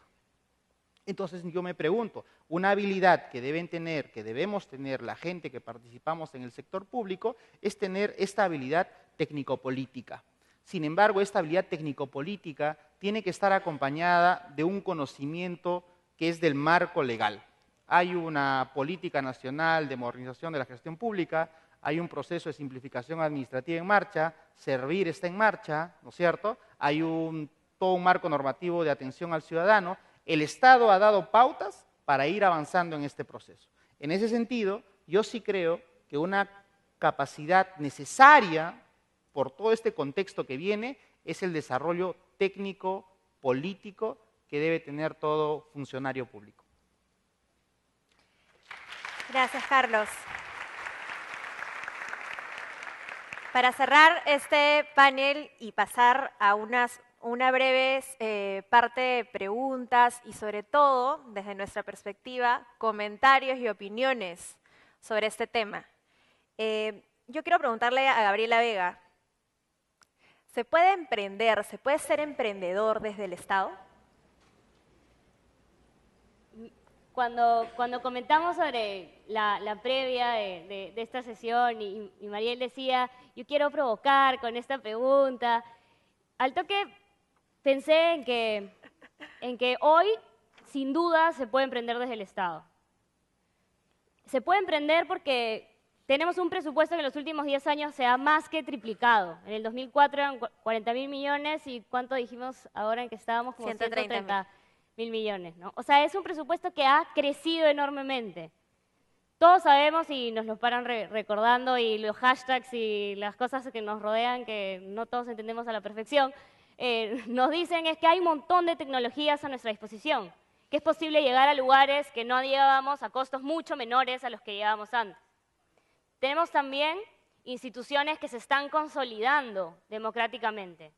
Entonces yo me pregunto, una habilidad que debemos tener la gente que participamos en el sector público es tener esta habilidad técnico-política. Sin embargo, esta habilidad técnico-política tiene que estar acompañada de un conocimiento que es del marco legal. Hay una política nacional de modernización de la gestión pública, hay un proceso de simplificación administrativa en marcha, Servir está en marcha, ¿no es cierto? Hay todo un marco normativo de atención al ciudadano. El Estado ha dado pautas para ir avanzando en este proceso. En ese sentido, yo sí creo que una capacidad necesaria por todo este contexto que viene es el desarrollo técnico, político que debe tener todo funcionario público. Gracias, Carlos. Para cerrar este panel y pasar a una breve parte de preguntas y sobre todo, desde nuestra perspectiva, comentarios y opiniones sobre este tema. Yo quiero preguntarle a Gabriela Vega, ¿se puede emprender, se puede ser emprendedor desde el Estado? Cuando comentamos sobre la previa de esta sesión y Mariel decía, yo quiero provocar con esta pregunta, al toque pensé en que hoy, sin duda, se puede emprender desde el Estado. Se puede emprender porque tenemos un presupuesto que en los últimos 10 años se ha más que triplicado. En el 2004 eran 40.000 millones y ¿cuánto dijimos ahora en que estábamos? Como 130.000 millones, ¿no? O sea, es un presupuesto que ha crecido enormemente. Todos sabemos y nos lo paran recordando y los hashtags y las cosas que nos rodean, que no todos entendemos a la perfección, nos dicen es que hay un montón de tecnologías a nuestra disposición, que es posible llegar a lugares que no llegábamos a costos mucho menores a los que llegábamos antes. Tenemos también instituciones que se están consolidando democráticamente.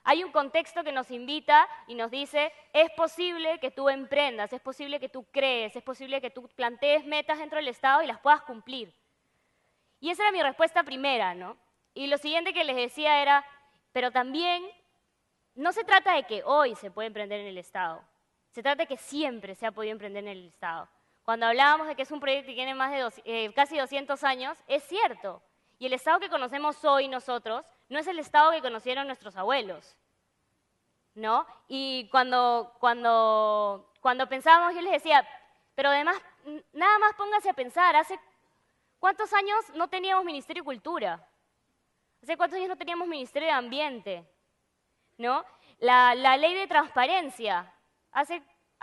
Hay un contexto que nos invita y nos dice, es posible que tú emprendas, es posible que tú crees, es posible que tú plantees metas dentro del Estado y las puedas cumplir. Y esa era mi respuesta primera, ¿no? Y lo siguiente que les decía era, pero también no se trata de que hoy se puede emprender en el Estado, se trata de que siempre se ha podido emprender en el Estado. Cuando hablábamos de que es un proyecto que tiene más de casi 200 años, es cierto. Y el Estado que conocemos hoy nosotros no es el Estado que conocieron nuestros abuelos, ¿no? Y cuando pensábamos, yo les decía, pero además, nada más póngase a pensar, ¿hace cuántos años no teníamos Ministerio de Cultura? ¿Hace cuántos años no teníamos Ministerio de Ambiente? ¿No? La ley de transparencia,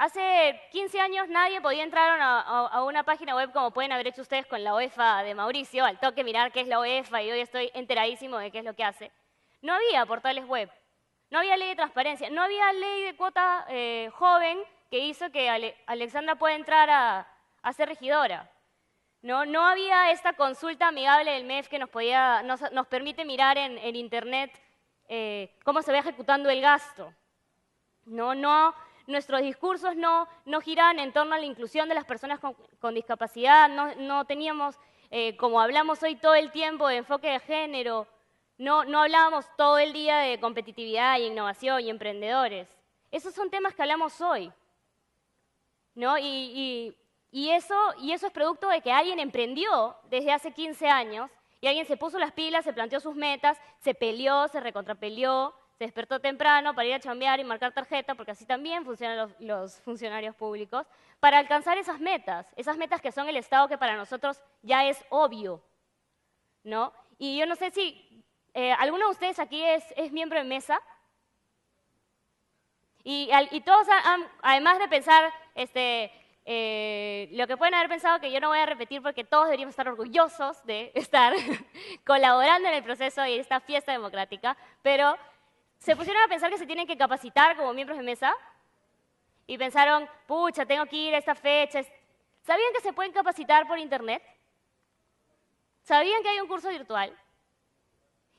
Hace 15 años nadie podía entrar a una página web como pueden haber hecho ustedes con la UEFA de Mauricio, al toque mirar qué es la UEFA y hoy estoy enteradísimo de qué es lo que hace. No había portales web, no había ley de transparencia, no había ley de cuota joven que hizo que Alexandra pueda entrar a ser regidora. No había esta consulta amigable del MEF que nos permite mirar en Internet cómo se va ejecutando el gasto. Nuestros discursos no giraban en torno a la inclusión de las personas con discapacidad, no teníamos, como hablamos hoy todo el tiempo, de enfoque de género, no hablábamos todo el día de competitividad y innovación y emprendedores. Esos son temas que hablamos hoy, ¿no? Y eso es producto de que alguien emprendió desde hace 15 años y alguien se puso las pilas, se planteó sus metas, se peleó, se recontrapeleó, se despertó temprano para ir a chambear y marcar tarjeta, porque así también funcionan los funcionarios públicos, para alcanzar esas metas que son el Estado que para nosotros ya es obvio, ¿no? Y yo no sé si alguno de ustedes aquí es miembro de Mesa, y todos, además de pensar lo que pueden haber pensado, que yo no voy a repetir porque todos deberíamos estar orgullosos de estar colaborando en el proceso y esta fiesta democrática, pero se pusieron a pensar que se tienen que capacitar como miembros de Mesa y pensaron, pucha, tengo que ir a esta fecha. ¿Sabían que se pueden capacitar por Internet? ¿Sabían que hay un curso virtual?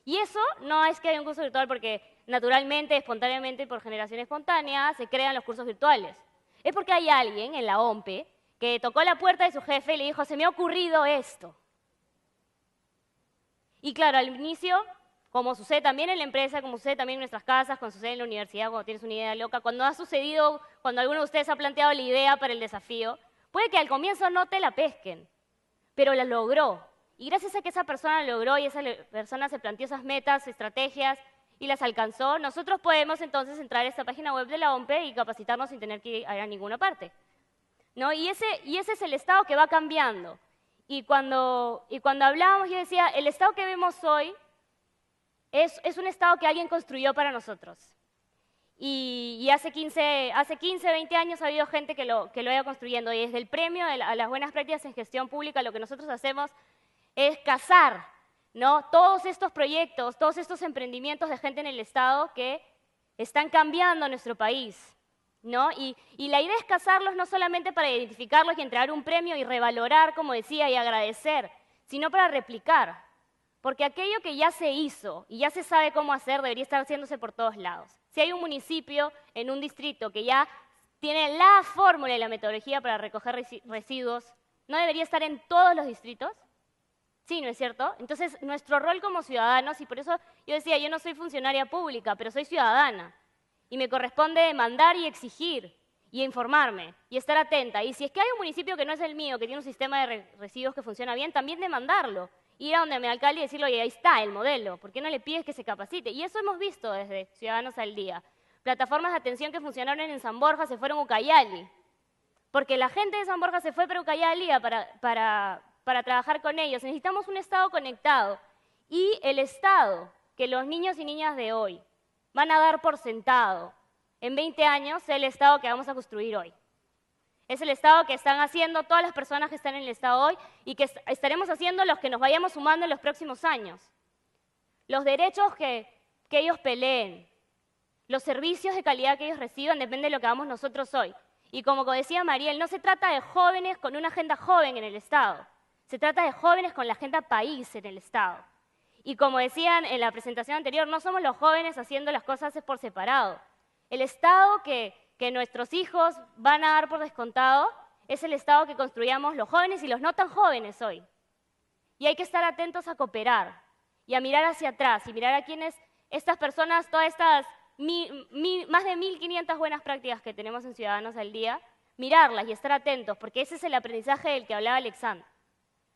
Y eso no es que haya un curso virtual porque naturalmente, espontáneamente, por generación espontánea, se crean los cursos virtuales. Es porque hay alguien en la OMPE que tocó la puerta de su jefe y le dijo, se me ha ocurrido esto. Y claro, al inicio, como sucede también en la empresa, como sucede también en nuestras casas, cuando sucede en la universidad, cuando tienes una idea loca, cuando ha sucedido, cuando alguno de ustedes ha planteado la idea para el desafío, puede que al comienzo no te la pesquen, pero la logró. Y gracias a que esa persona lo logró y esa persona se planteó esas metas, estrategias y las alcanzó, nosotros podemos entonces entrar a esta página web de la OMPE y capacitarnos sin tener que ir a ninguna parte, ¿no? Y ese es el Estado que va cambiando. Y cuando hablábamos, yo decía, el Estado que vemos hoy es un Estado que alguien construyó para nosotros. Y hace 15, 20 años ha habido gente que lo ha ido construyendo. Y desde el premio a las buenas prácticas en gestión pública, lo que nosotros hacemos es cazar, ¿no?, todos estos proyectos, todos estos emprendimientos de gente en el Estado que están cambiando nuestro país, ¿no? Y la idea es cazarlos no solamente para identificarlos y entregar un premio y revalorar, como decía, y agradecer, sino para replicar. Porque aquello que ya se hizo y ya se sabe cómo hacer debería estar haciéndose por todos lados. Si hay un municipio en un distrito que ya tiene la fórmula y la metodología para recoger residuos, ¿no debería estar en todos los distritos? Sí, ¿no es cierto? Entonces, nuestro rol como ciudadanos, y por eso yo decía, yo no soy funcionaria pública, pero soy ciudadana, y me corresponde demandar y exigir, y informarme, y estar atenta. Y si es que hay un municipio que no es el mío, que tiene un sistema de residuos que funciona bien, también demandarlo. Ir a donde mi alcalde y decirle, oye, ahí está el modelo, ¿por qué no le pides que se capacite? Y eso hemos visto desde Ciudadanos al Día. Plataformas de atención que funcionaron en San Borja se fueron a Ucayali, porque la gente de San Borja se fue para Ucayali para para trabajar con ellos. Necesitamos un Estado conectado. Y el Estado que los niños y niñas de hoy van a dar por sentado en 20 años es el Estado que vamos a construir hoy. Es el Estado que están haciendo todas las personas que están en el Estado hoy y que estaremos haciendo los que nos vayamos sumando en los próximos años. Los derechos que ellos peleen, los servicios de calidad que ellos reciban, depende de lo que hagamos nosotros hoy. Y como decía Mariel, no se trata de jóvenes con una agenda joven en el Estado, se trata de jóvenes con la agenda país en el Estado. Y como decían en la presentación anterior, no somos los jóvenes haciendo las cosas por separado. El Estado que nuestros hijos van a dar por descontado es el Estado que construyamos los jóvenes y los no tan jóvenes hoy. Y hay que estar atentos a cooperar y a mirar hacia atrás y mirar a quiénes estas personas, todas estas más de 1.500 buenas prácticas que tenemos en Ciudadanos al día, mirarlas y estar atentos, porque ese es el aprendizaje del que hablaba Alexandra.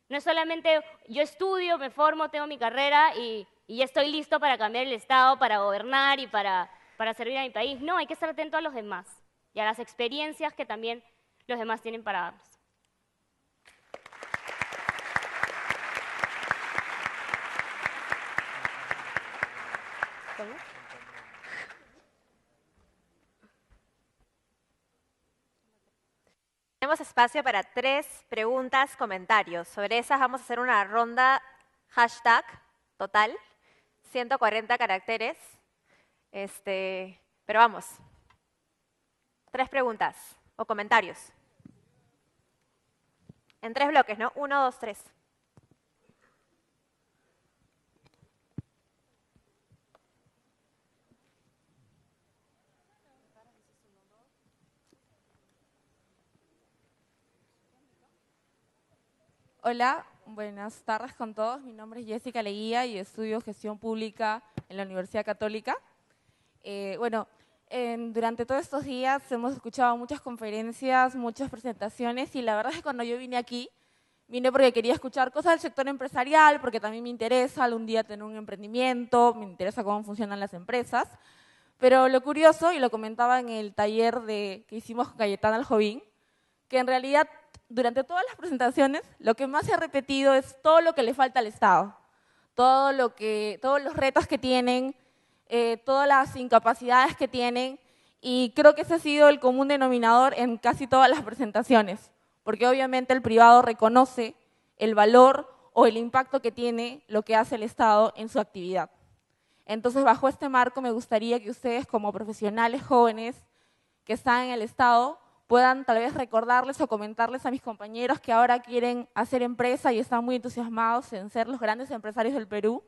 No es solamente yo estudio, me formo, tengo mi carrera y ya estoy listo para cambiar el Estado, para gobernar y para servir a mi país. No, hay que estar atento a los demás y a las experiencias que también los demás tienen para darnos. ¿Cómo? Tenemos espacio para 3 preguntas, comentarios. Sobre esas vamos a hacer una ronda hashtag total, 140 caracteres. Pero vamos, 3 preguntas o comentarios. En 3 bloques, ¿no? 1, 2, 3. Hola, buenas tardes con todos. Mi nombre es Jessica Leguía y estudio Gestión Pública en la Universidad Católica. Durante todos estos días hemos escuchado muchas conferencias, muchas presentaciones y la verdad es que cuando yo vine aquí, vine porque quería escuchar cosas del sector empresarial, porque también me interesa algún día tener un emprendimiento, me interesa cómo funcionan las empresas. Pero lo curioso, y lo comentaba en el taller que hicimos con Cayetana Aljovín, que en realidad durante todas las presentaciones lo que más se ha repetido es todo lo que le falta al Estado, todos los retos que tienen, todas las incapacidades que tienen, y creo que ese ha sido el común denominador en casi todas las presentaciones, porque obviamente el privado reconoce el valor o el impacto que tiene lo que hace el Estado en su actividad. Entonces, bajo este marco, me gustaría que ustedes, como profesionales jóvenes que están en el Estado, puedan tal vez recordarles o comentarles a mis compañeros que ahora quieren hacer empresa y están muy entusiasmados en ser los grandes empresarios del Perú,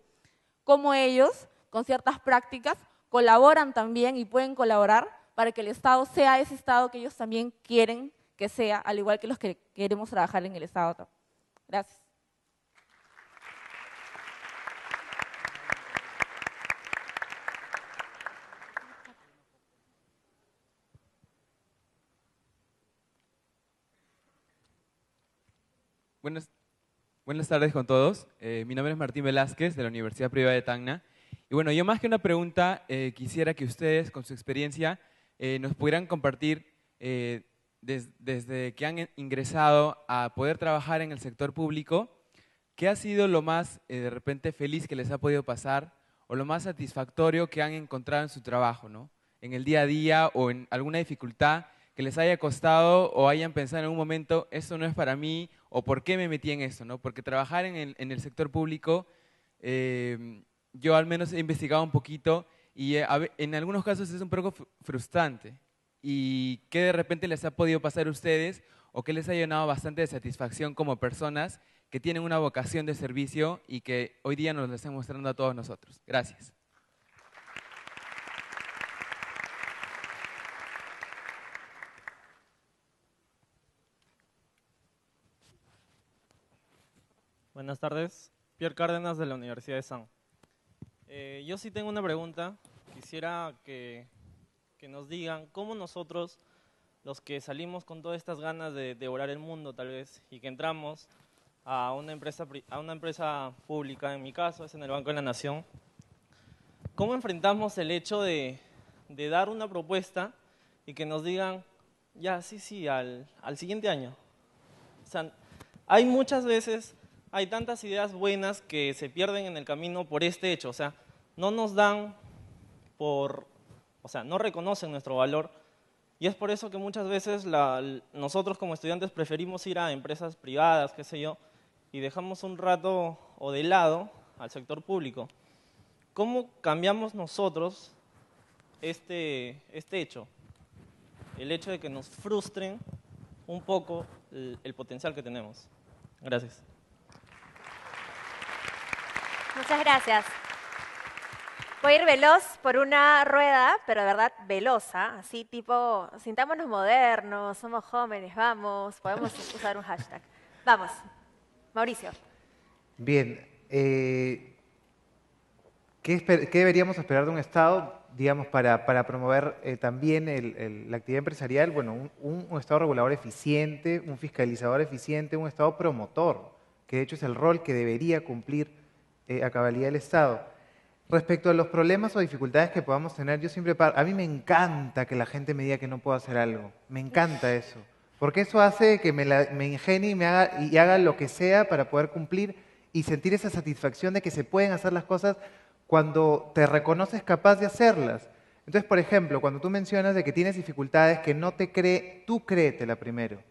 cómo ellos, con ciertas prácticas, colaboran también y pueden colaborar para que el Estado sea ese Estado que ellos también quieren que sea, al igual que los que queremos trabajar en el Estado. Gracias. Buenas tardes con todos. Mi nombre es Martín Velázquez, de la Universidad Privada de Tacna. Y bueno, yo más que una pregunta, quisiera que ustedes, con su experiencia, nos pudieran compartir desde que han ingresado a poder trabajar en el sector público, ¿qué ha sido lo más, de repente, feliz que les ha podido pasar o lo más satisfactorio que han encontrado en su trabajo, ¿no? En el día a día o en alguna dificultad que les haya costado o hayan pensado en algún momento, esto no es para mí, o por qué me metí en esto, ¿no? Porque trabajar en el sector público, yo al menos he investigado un poquito y en algunos casos es un poco frustrante. ¿Y qué de repente les ha podido pasar a ustedes o qué les ha llenado bastante de satisfacción como personas que tienen una vocación de servicio y que hoy día nos lo están mostrando a todos nosotros? Gracias. Buenas tardes, Pierre Cárdenas de la Universidad de San. Yo sí tengo una pregunta. Quisiera que nos digan cómo nosotros, los que salimos con todas estas ganas de devorar el mundo tal vez, y que entramos a una empresa pública, en mi caso es en el Banco de la Nación, ¿cómo enfrentamos el hecho de dar una propuesta y que nos digan, ya, sí, al siguiente año? O sea, hay muchas veces, hay tantas ideas buenas que se pierden en el camino por este hecho. O sea, no nos dan no reconocen nuestro valor. Y es por eso que muchas veces nosotros como estudiantes preferimos ir a empresas privadas, qué sé yo, y dejamos un rato o de lado al sector público. ¿Cómo cambiamos nosotros este hecho? El hecho de que nos frustren un poco el potencial que tenemos. Gracias. Muchas gracias. Voy a ir veloz por una rueda, pero de verdad veloza, así tipo, sintámonos modernos, somos jóvenes, vamos, podemos usar un hashtag. Vamos, Mauricio. Bien, ¿qué deberíamos esperar de un Estado, digamos, para promover también la actividad empresarial? Bueno, un Estado regulador eficiente, un fiscalizador eficiente, un Estado promotor, que de hecho es el rol que debería cumplir a cabalidad el Estado. Respecto a los problemas o dificultades que podamos tener, a mí me encanta que la gente me diga que no puedo hacer algo, me encanta eso, porque eso hace que me ingenie y haga lo que sea para poder cumplir y sentir esa satisfacción de que se pueden hacer las cosas cuando te reconoces capaz de hacerlas. Entonces, por ejemplo, cuando tú mencionas de que tienes dificultades que no te cree, tú créetela primero.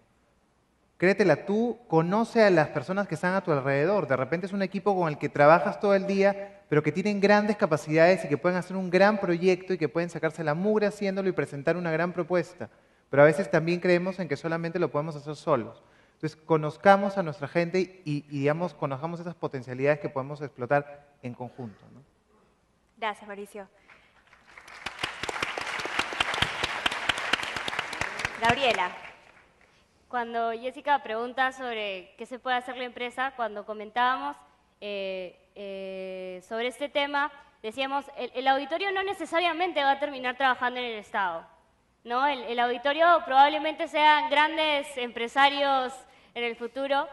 Créetela tú, conoce a las personas que están a tu alrededor. De repente es un equipo con el que trabajas todo el día, pero que tienen grandes capacidades y que pueden hacer un gran proyecto y que pueden sacarse la mugre haciéndolo y presentar una gran propuesta. Pero a veces también creemos en que solamente lo podemos hacer solos. Entonces, conozcamos a nuestra gente y digamos, conozcamos esas potencialidades que podemos explotar en conjunto, ¿no? Gracias, Mauricio. Gabriela. Cuando Jessica pregunta sobre qué se puede hacer la empresa, cuando comentábamos sobre este tema, decíamos, el auditorio no necesariamente va a terminar trabajando en el Estado, ¿no? El auditorio probablemente sean grandes empresarios en el futuro,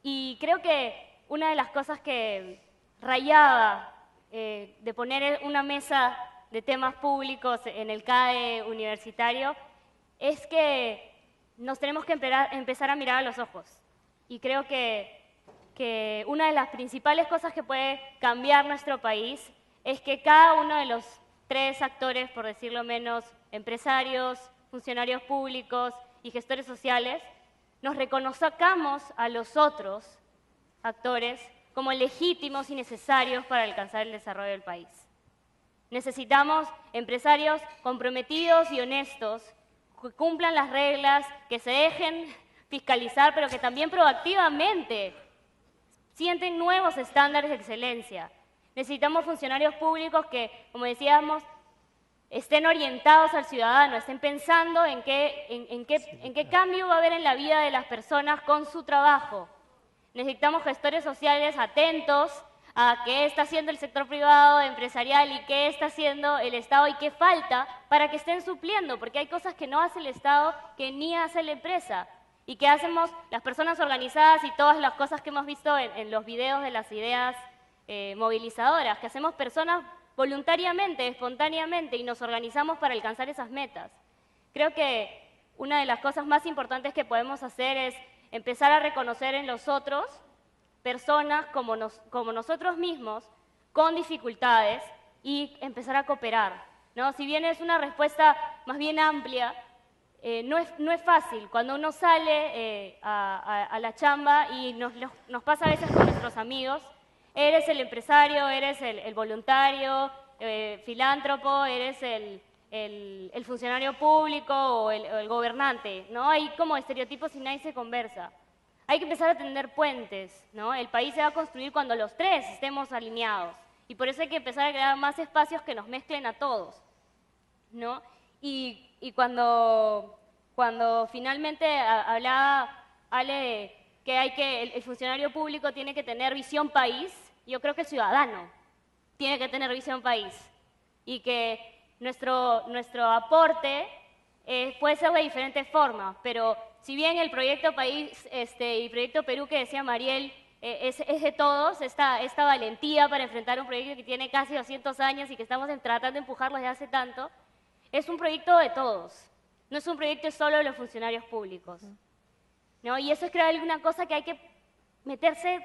y creo que una de las cosas que rayaba de poner una mesa de temas públicos en el CADE universitario es que nos tenemos que empezar a mirar a los ojos. Y creo que una de las principales cosas que puede cambiar nuestro país es que cada uno de los tres actores, por decirlo menos, empresarios, funcionarios públicos y gestores sociales, nos reconozcamos a los otros actores como legítimos y necesarios para alcanzar el desarrollo del país. Necesitamos empresarios comprometidos y honestos, que cumplan las reglas, que se dejen fiscalizar, pero que también proactivamente sienten nuevos estándares de excelencia. Necesitamos funcionarios públicos que, como decíamos, estén orientados al ciudadano, estén pensando en qué cambio va a haber en la vida de las personas con su trabajo. Necesitamos gestores sociales atentos a qué está haciendo el sector privado, empresarial, y qué está haciendo el Estado y qué falta para que estén supliendo, porque hay cosas que no hace el Estado que ni hace la empresa y que hacemos las personas organizadas y todas las cosas que hemos visto en los videos de las ideas movilizadoras, que hacemos personas voluntariamente, espontáneamente, y nos organizamos para alcanzar esas metas. Creo que una de las cosas más importantes que podemos hacer es empezar a reconocer en los otros personas como nosotros mismos, con dificultades, y empezar a cooperar, ¿no? Si bien es una respuesta más bien amplia, no es fácil. Cuando uno sale a la chamba, y nos pasa a veces con nuestros amigos, eres el empresario, eres el voluntario, filántropo, eres el funcionario público o el gobernante, ¿no? Hay como estereotipos y nadie se conversa. Hay que empezar a tender puentes, ¿no? El país se va a construir cuando los tres estemos alineados. Y por eso hay que empezar a crear más espacios que nos mezclen a todos, ¿no? Y cuando finalmente hablaba Ale de que el funcionario público tiene que tener visión país, yo creo que el ciudadano tiene que tener visión país. Y que nuestro aporte puede ser de diferentes formas, pero si bien el proyecto País y Proyecto Perú que decía Mariel es de todos, esta valentía para enfrentar un proyecto que tiene casi 200 años y que estamos tratando de empujarlo desde hace tanto, es un proyecto de todos, no es un proyecto solo de los funcionarios públicos, ¿no? Y eso es, creo, alguna cosa que hay que meterse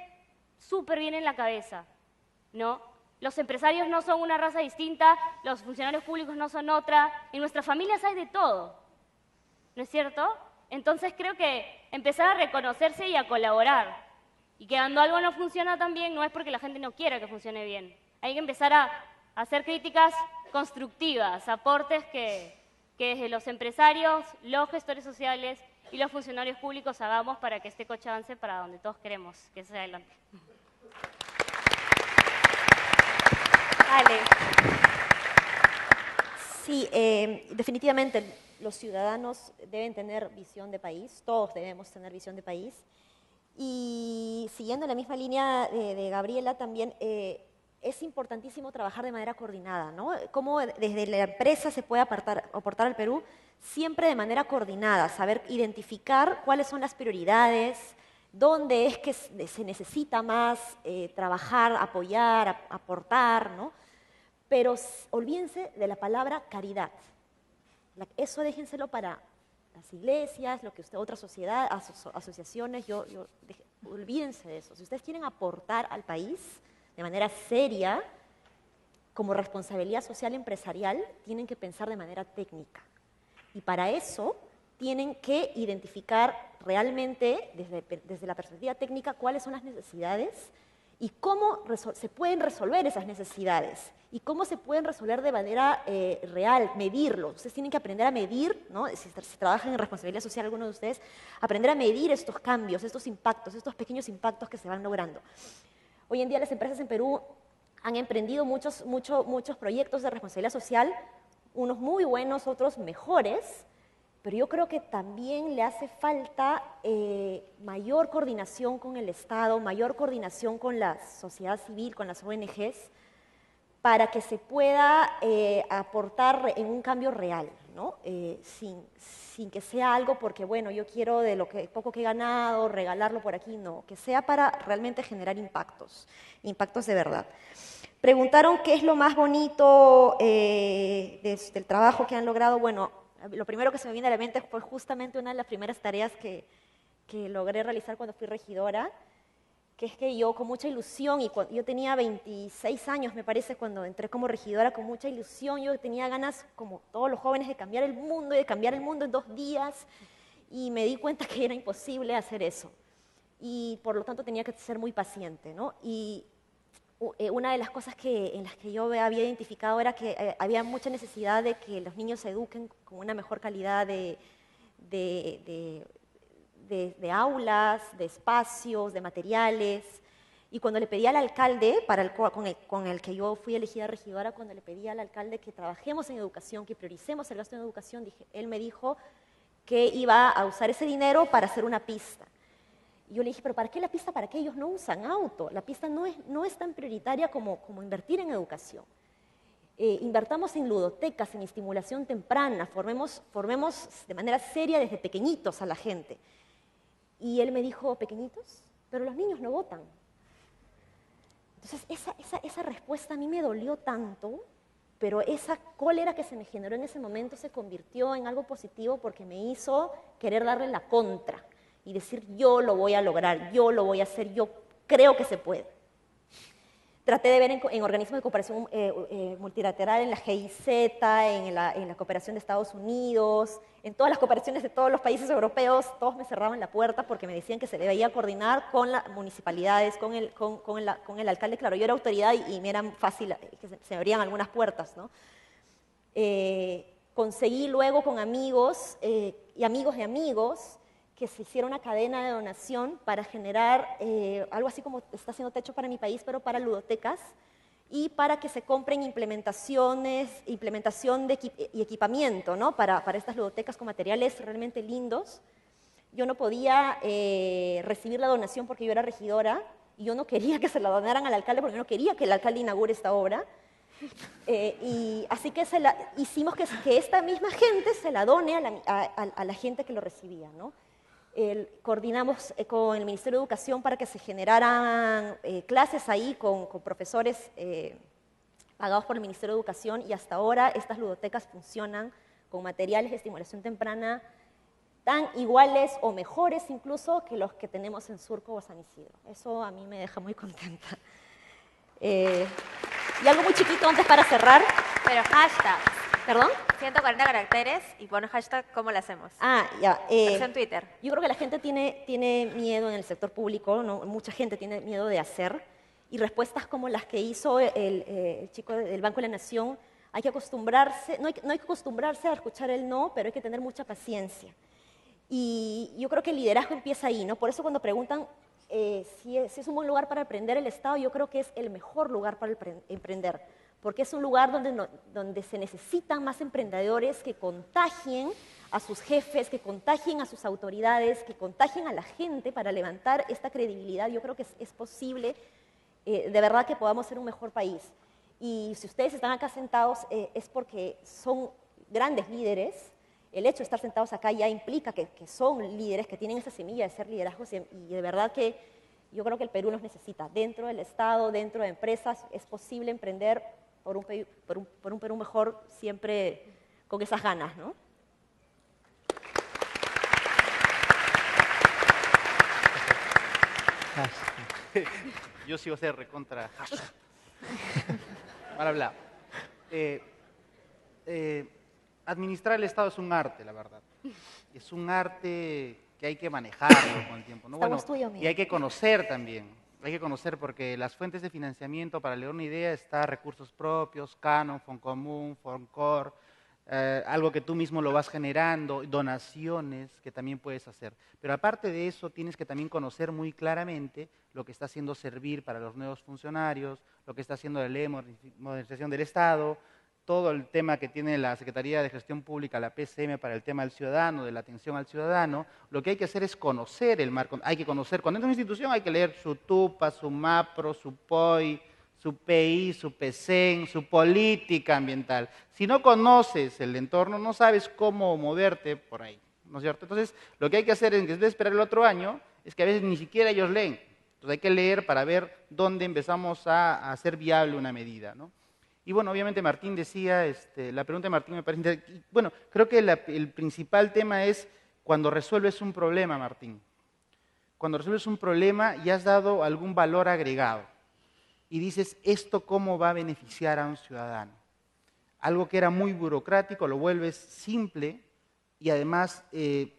súper bien en la cabeza, ¿no? Los empresarios no son una raza distinta, los funcionarios públicos no son otra, en nuestras familias hay de todo, ¿no es cierto? Entonces creo que empezar a reconocerse y a colaborar, y que cuando algo no funciona tan bien no es porque la gente no quiera que funcione bien, hay que empezar a hacer críticas constructivas, aportes que desde los empresarios, los gestores sociales y los funcionarios públicos hagamos para que este coche avance para donde todos queremos que se adelante. Vale. Sí, definitivamente los ciudadanos deben tener visión de país, todos debemos tener visión de país. Y siguiendo la misma línea de Gabriela también, es importantísimo trabajar de manera coordinada, ¿no? Cómo desde la empresa se puede aportar al Perú, siempre de manera coordinada, saber identificar cuáles son las prioridades, dónde es que se necesita más trabajar, apoyar, aportar, ¿no? Pero olvídense de la palabra caridad. Eso déjenselo para las iglesias, lo que usted, otras sociedades, asociaciones, olvídense de eso. Si ustedes quieren aportar al país de manera seria, como responsabilidad social empresarial, tienen que pensar de manera técnica. Y para eso tienen que identificar realmente, desde la perspectiva técnica, cuáles son las necesidades y cómo se pueden resolver esas necesidades y cómo se pueden resolver de manera real, medirlo. Ustedes tienen que aprender a medir, ¿no? Si trabajan en responsabilidad social, algunos de ustedes, aprender a medir estos cambios, estos impactos, estos pequeños impactos que se van logrando. Hoy en día las empresas en Perú han emprendido muchos proyectos de responsabilidad social, unos muy buenos, otros mejores, pero yo creo que también le hace falta mayor coordinación con el Estado, mayor coordinación con la sociedad civil, con las ONGs, para que se pueda aportar en un cambio real, ¿no? Sin que sea algo porque, bueno, yo quiero de lo poco que he ganado, regalarlo por aquí, no, que sea para realmente generar impactos de verdad. Preguntaron qué es lo más bonito del trabajo que han logrado. Bueno, lo primero que se me viene a la mente fue justamente una de las primeras tareas que logré realizar cuando fui regidora, que es que yo con mucha ilusión, y yo tenía 26 años me parece cuando entré como regidora, con mucha ilusión, yo tenía ganas como todos los jóvenes de cambiar el mundo y de cambiar el mundo en 2 días, y me di cuenta que era imposible hacer eso, y por lo tanto tenía que ser muy paciente, ¿no? Y una de las cosas en las que yo había identificado era que había mucha necesidad de que los niños se eduquen con una mejor calidad de aulas, de espacios, de materiales. Y cuando le pedí al alcalde, con el que yo fui elegida regidora, cuando le pedí al alcalde que trabajemos en educación, que prioricemos el gasto en educación, él me dijo que iba a usar ese dinero para hacer una pista. Y yo le dije, ¿pero para qué la pista? ¿Para qué ellos no usan auto? La pista no es tan prioritaria como invertir en educación. Invertamos en ludotecas, en estimulación temprana, formemos de manera seria desde pequeñitos a la gente. Y él me dijo, ¿pequeñitos? Pero los niños no votan. Entonces, esa respuesta a mí me dolió tanto, pero esa cólera que se me generó en ese momento se convirtió en algo positivo porque me hizo querer darle la contra y decir, yo lo voy a lograr, yo lo voy a hacer, yo creo que se puede. Traté de ver en organismos de cooperación multilateral, en la GIZ, en la cooperación de Estados Unidos, en todas las cooperaciones de todos los países europeos, todos me cerraban la puerta porque me decían que se debía coordinar con las municipalidades, con el alcalde. Claro, yo era autoridad y me era fácil que se me abrían algunas puertas, ¿no? Conseguí luego con amigos y amigos de amigos que se hiciera una cadena de donación para generar algo así como está haciendo Techo para mi país, pero para ludotecas, y para que se compren implementación y equipamiento, ¿no? para estas ludotecas con materiales realmente lindos. Yo no podía recibir la donación porque yo era regidora, y yo no quería que se la donaran al alcalde porque yo no quería que el alcalde inaugure esta obra. Y así que hicimos que esta misma gente se la done a la gente que lo recibía, ¿no? Coordinamos con el Ministerio de Educación para que se generaran clases ahí con profesores pagados por el Ministerio de Educación, y hasta ahora estas ludotecas funcionan con materiales de estimulación temprana tan iguales o mejores incluso que los que tenemos en Surco o San Isidro. Eso a mí me deja muy contenta. Y algo muy chiquito antes para cerrar. Pero hashtag. ¿Perdón? 140 caracteres y pon hashtag ¿cómo lo hacemos? Ya. Versión Twitter. Yo creo que la gente tiene miedo en el sector público, ¿no? Mucha gente tiene miedo de hacer, y respuestas como las que hizo el chico del Banco de la Nación, hay que acostumbrarse, no hay que acostumbrarse a escuchar el no, pero hay que tener mucha paciencia. Y yo creo que el liderazgo empieza ahí, ¿no? Por eso cuando preguntan si es un buen lugar para emprender el Estado, yo creo que es el mejor lugar para emprender, porque es un lugar donde se necesitan más emprendedores que contagien a sus jefes, que contagien a sus autoridades, que contagien a la gente para levantar esta credibilidad. Yo creo que es posible, de verdad, que podamos ser un mejor país. Y si ustedes están acá sentados es porque son grandes líderes. El hecho de estar sentados acá ya implica que son líderes, que tienen esa semilla de ser liderazgos, y de verdad que yo creo que el Perú los necesita. Dentro del Estado, dentro de empresas, es posible emprender por un Perú mejor, siempre con esas ganas, ¿no? Yo sí voy a ser recontra. Mal hablado. Administrar el Estado es un arte, la verdad. Es un arte que hay que manejarlo con el tiempo, ¿no? Bueno, y hay que conocer también. Hay que conocer porque las fuentes de financiamiento, para leer una idea, está recursos propios, Canon, Foncomún, Foncor, algo que tú mismo lo vas generando, donaciones que también puedes hacer. Pero aparte de eso, tienes que también conocer muy claramente lo que está haciendo Servir para los nuevos funcionarios, lo que está haciendo la Ley de Modernización del Estado, todo el tema que tiene la Secretaría de Gestión Pública, la PCM, para el tema del ciudadano, de la atención al ciudadano. Lo que hay que hacer es conocer el marco. Hay que conocer, cuando entra en una institución hay que leer su TUPA, su MAPRO, su POI, su PI, su PECEN, su política ambiental. Si no conoces el entorno, no sabes cómo moverte por ahí, ¿no es cierto? Entonces, lo que hay que hacer en vez de esperar el otro año, es que a veces ni siquiera ellos leen. Entonces hay que leer para ver dónde empezamos a hacer viable una medida, ¿no? Y bueno, obviamente Martín decía, la pregunta de Martín me parece interesante. Bueno, creo que el principal tema es cuando resuelves un problema, Martín. Cuando resuelves un problema y has dado algún valor agregado. Y dices, ¿esto cómo va a beneficiar a un ciudadano? Algo que era muy burocrático, lo vuelves simple y además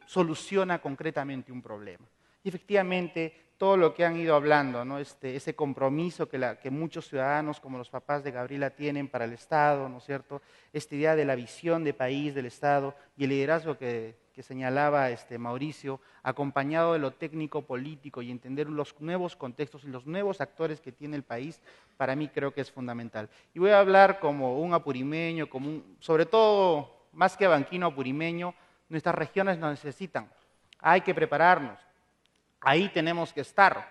soluciona concretamente un problema. Y efectivamente, todo lo que han ido hablando, ¿no? Ese compromiso que muchos ciudadanos, como los papás de Gabriela, tienen para el Estado, ¿no es cierto? Esta idea de la visión de país del Estado y el liderazgo que señalaba Mauricio, acompañado de lo técnico político y entender los nuevos contextos y los nuevos actores que tiene el país, para mí creo que es fundamental. Y voy a hablar como un apurimeño, sobre todo, más que abanquino apurimeño, nuestras regiones nos necesitan. Hay que prepararnos. Ahí tenemos que estar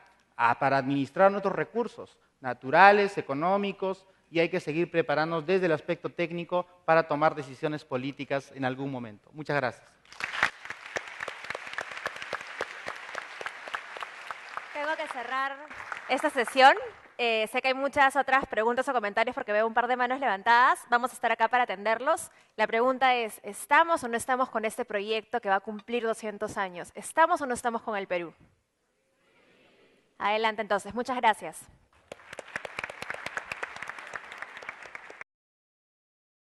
para administrar nuestros recursos naturales, económicos, y hay que seguir preparándonos desde el aspecto técnico para tomar decisiones políticas en algún momento. Muchas gracias. Tengo que cerrar esta sesión. Sé que hay muchas otras preguntas o comentarios porque veo un par de manos levantadas. Vamos a estar acá para atenderlos. La pregunta es, ¿estamos o no estamos con este proyecto que va a cumplir 200 años? ¿Estamos o no estamos con el Perú? Adelante entonces. Muchas gracias.